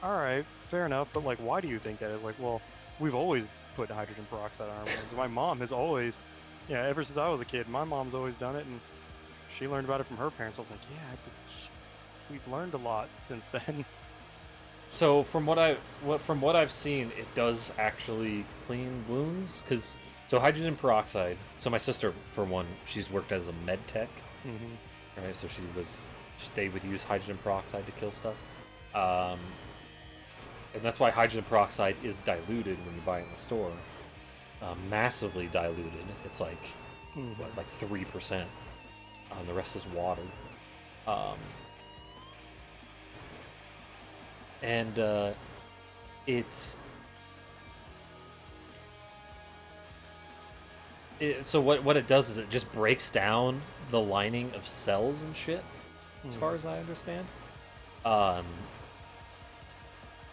all right, fair enough, but like, why do you think that is? Like, well, we've always put hydrogen peroxide on our wounds. My mom has always, ever since I was a kid, my mom's always done it, and she learned about it from her parents. I was like, yeah, but we've learned a lot since then. so from what I've seen, it does actually clean wounds. So hydrogen peroxide. So my sister, for one, she's worked as a med tech. Mm-hmm. Right, so they would use hydrogen peroxide to kill stuff. And that's why hydrogen peroxide is diluted when you buy it in the store. Massively diluted. It's like, what, like 3%. The rest is water. So what it does is it just breaks down the lining of cells and shit, as far as I understand.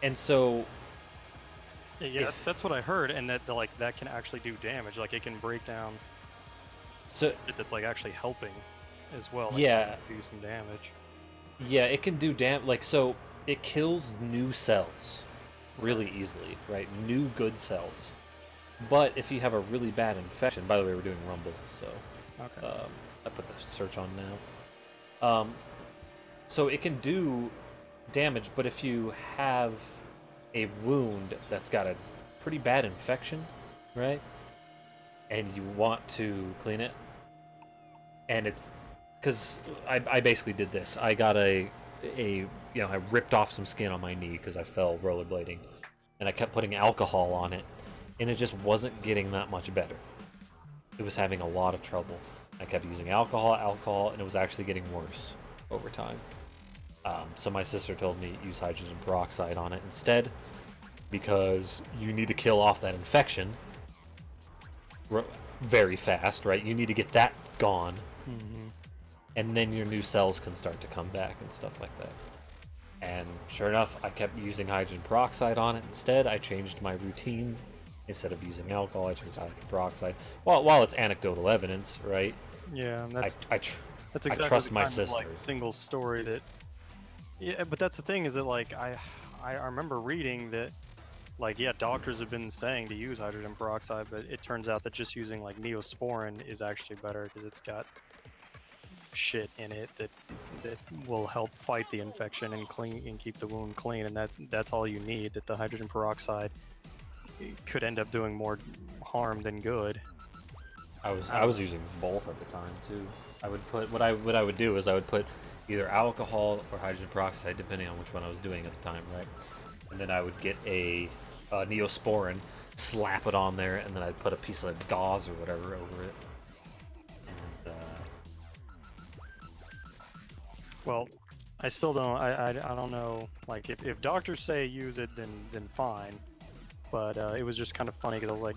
And so Yeah, that's what I heard, and that like that can actually do damage. Like it can break down So shit that's like actually helping as well. Like yeah, do some damage. yeah, it can do like so it kills new cells really easily, right? New good cells. But if you have a really bad infection, by the way, we're doing Rumble, so Okay. I put the search on now. So it can do damage, but if you have a wound that's got a pretty bad infection, right? And you want to clean it, and it's because I basically did this. I got I ripped off some skin on my knee because I fell rollerblading, and I kept putting alcohol on it, and it just wasn't getting that much better. It was having a lot of trouble. I kept using alcohol, and it was actually getting worse over time. So my sister told me use hydrogen peroxide on it instead, because you need to kill off that infection very fast, right? You need to get that gone, and then your new cells can start to come back and stuff like that. And sure enough, I kept using hydrogen peroxide on it instead. I changed my routine. Instead of using alcohol, I changed hydrogen peroxide. While it's anecdotal evidence, right? Yeah, and that's exactly I trust the my kind sister. of, like, single story that. Yeah, but that's the thing is that like I remember reading that like yeah doctors have been saying to use hydrogen peroxide, but it turns out that just using like Neosporin is actually better because it's got shit in it that will help fight the infection and clean and keep the wound clean, and that's all you need. That the hydrogen peroxide could end up doing more harm than good. I was using both at the time too. I would put what I would do is I would put either alcohol or hydrogen peroxide depending on which one I was doing at the time, right? And then I would get a Neosporin, slap it on there, and then I'd put a piece of gauze or whatever over it. And well, I still don't. I don't know. Like if doctors say use it, then fine. But it was just kind of funny because I was like,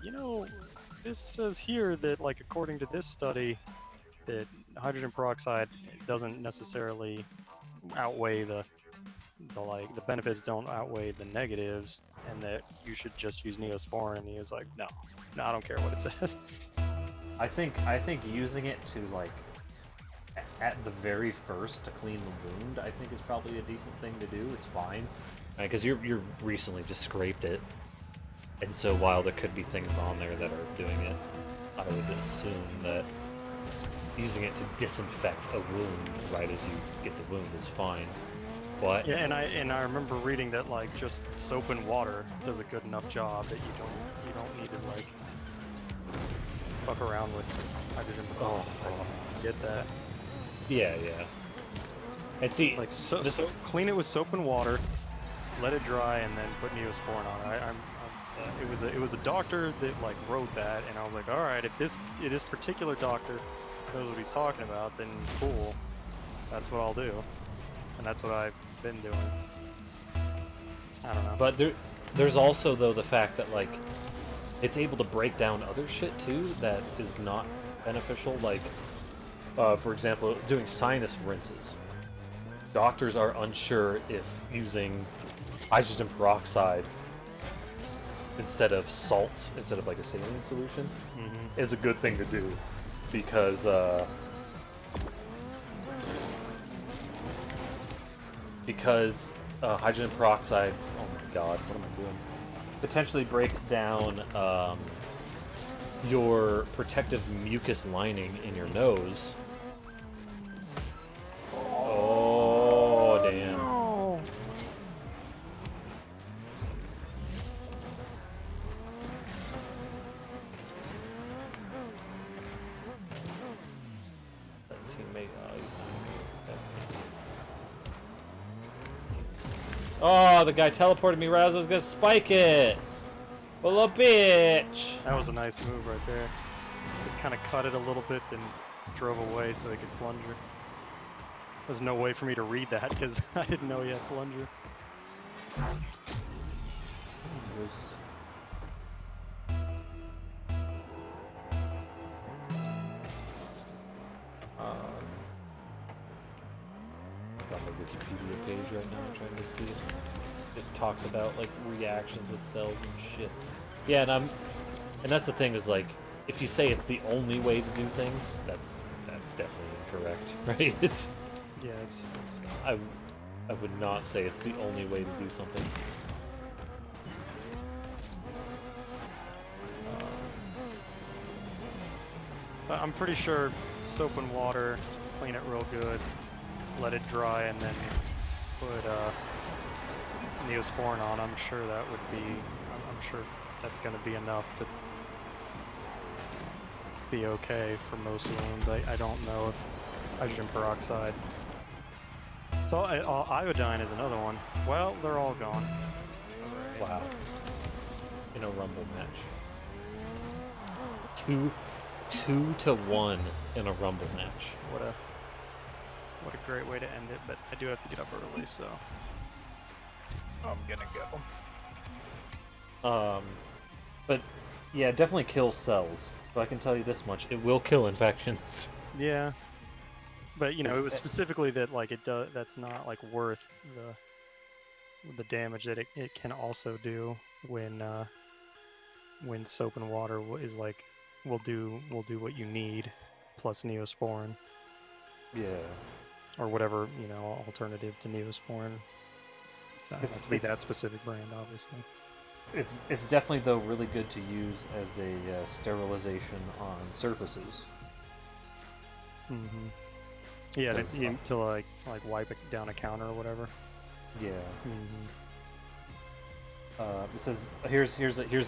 this says here that like according to this study, that hydrogen peroxide doesn't necessarily outweigh the benefits don't outweigh the negatives, and that you should just use Neosporin. And he was like, no, I don't care what it says. I think using it to like at the very first to clean the wound, I think is probably a decent thing to do. It's fine because you're recently just scraped it. And so while there could be things on there that are doing it, I would assume that using it to disinfect a wound right as you get the wound is fine. But yeah, and I remember reading that like just soap and water does a good enough job that you don't need to like fuck around with hydrogen peroxide. Get that? Yeah. And see, like so clean it with soap and water, let it dry, and then put Neosporin on it. It was a doctor that like wrote that, and I was like, all right, if this particular doctor knows what he's talking about, then cool, that's what I'll do, and that's what I've been doing. I don't know. But there's also though the fact that like it's able to break down other shit too that is not beneficial. Like, for example, doing sinus rinses. Doctors are unsure if using hydrogen peroxide instead of salt, instead of like a saline solution, is a good thing to do because hydrogen peroxide, oh my god, what am I doing? Potentially breaks down your protective mucus lining in your nose. Oh, damn. No. That teammate, he's not. Oh, the guy teleported me right as I was gonna spike it. Well, a bitch. That was a nice move right there. It kind of cut it a little bit, then drove away so he could plunger. There's no way for me to read that because I didn't know he had plunger. I'm on the Wikipedia page right now, trying to see it. it talks about like reactions with cells and shit. Yeah, and that's the thing is like if you say it's the only way to do things, that's definitely incorrect, right? Yeah, it's I would not say it's the only way to do something. So I'm pretty sure soap and water, clean it real good, let it dry, and then put Neosporin on. I'm sure that would be. I'm sure that's going to be enough to be okay for most wounds. I don't know if hydrogen peroxide. So iodine is another one. Well, they're all gone. Wow. In a rumble match. 2-1 in a rumble match. What a great way to end it, but I do have to get up early, so I'm gonna go. But yeah, it definitely kills cells. So I can tell you this much: it will kill infections. Yeah, but you know, it was specifically that like it does. That's not like worth the damage that it can also do when soap and water is like will do what you need plus Neosporin. Yeah. Or whatever, you know, alternative to Neosporin. So it has to be that specific brand, obviously. It's definitely though really good to use as a sterilization on surfaces. Mm-hmm. Yeah, to like wipe it down a counter or whatever. Yeah. Mm-hmm. It says here's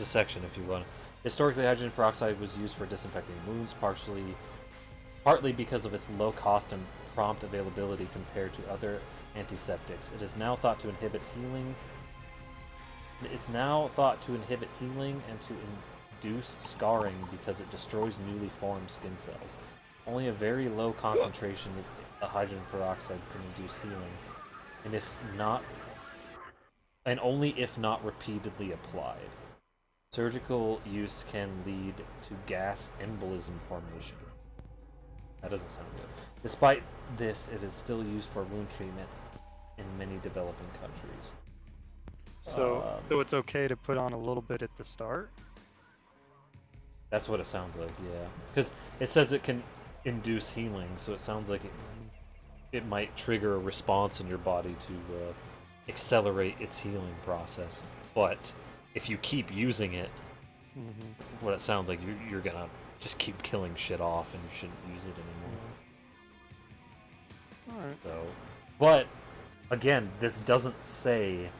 a section if you want. Historically, hydrogen peroxide was used for disinfecting wounds, partly because of its low cost and prompt availability compared to other antiseptics. It is now thought to inhibit healing. It's now thought to inhibit healing and to induce scarring because it destroys newly formed skin cells. Only a very low concentration of hydrogen peroxide can induce healing, and only if not repeatedly applied. Surgical use can lead to gas embolism formation. That doesn't sound good. Despite this, it is still used for wound treatment in many developing countries. So it's okay to put on a little bit at the start? That's what it sounds like, yeah. Because it says it can induce healing, so it sounds like it might trigger a response in your body to accelerate its healing process. But if you keep using it, what it sounds like, you're gonna just keep killing shit off and you shouldn't use it anymore. Alright. So, but again, this doesn't say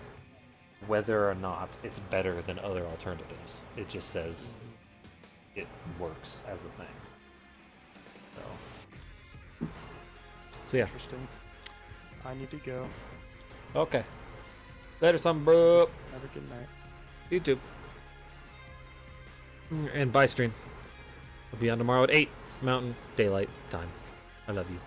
whether or not it's better than other alternatives. It just says it works as a thing. So yeah. Interesting. I need to go. Okay. Later, some bro. Have a good night. You too. And bye, stream. I'll be on tomorrow at 8 Mountain Daylight Time. I love you.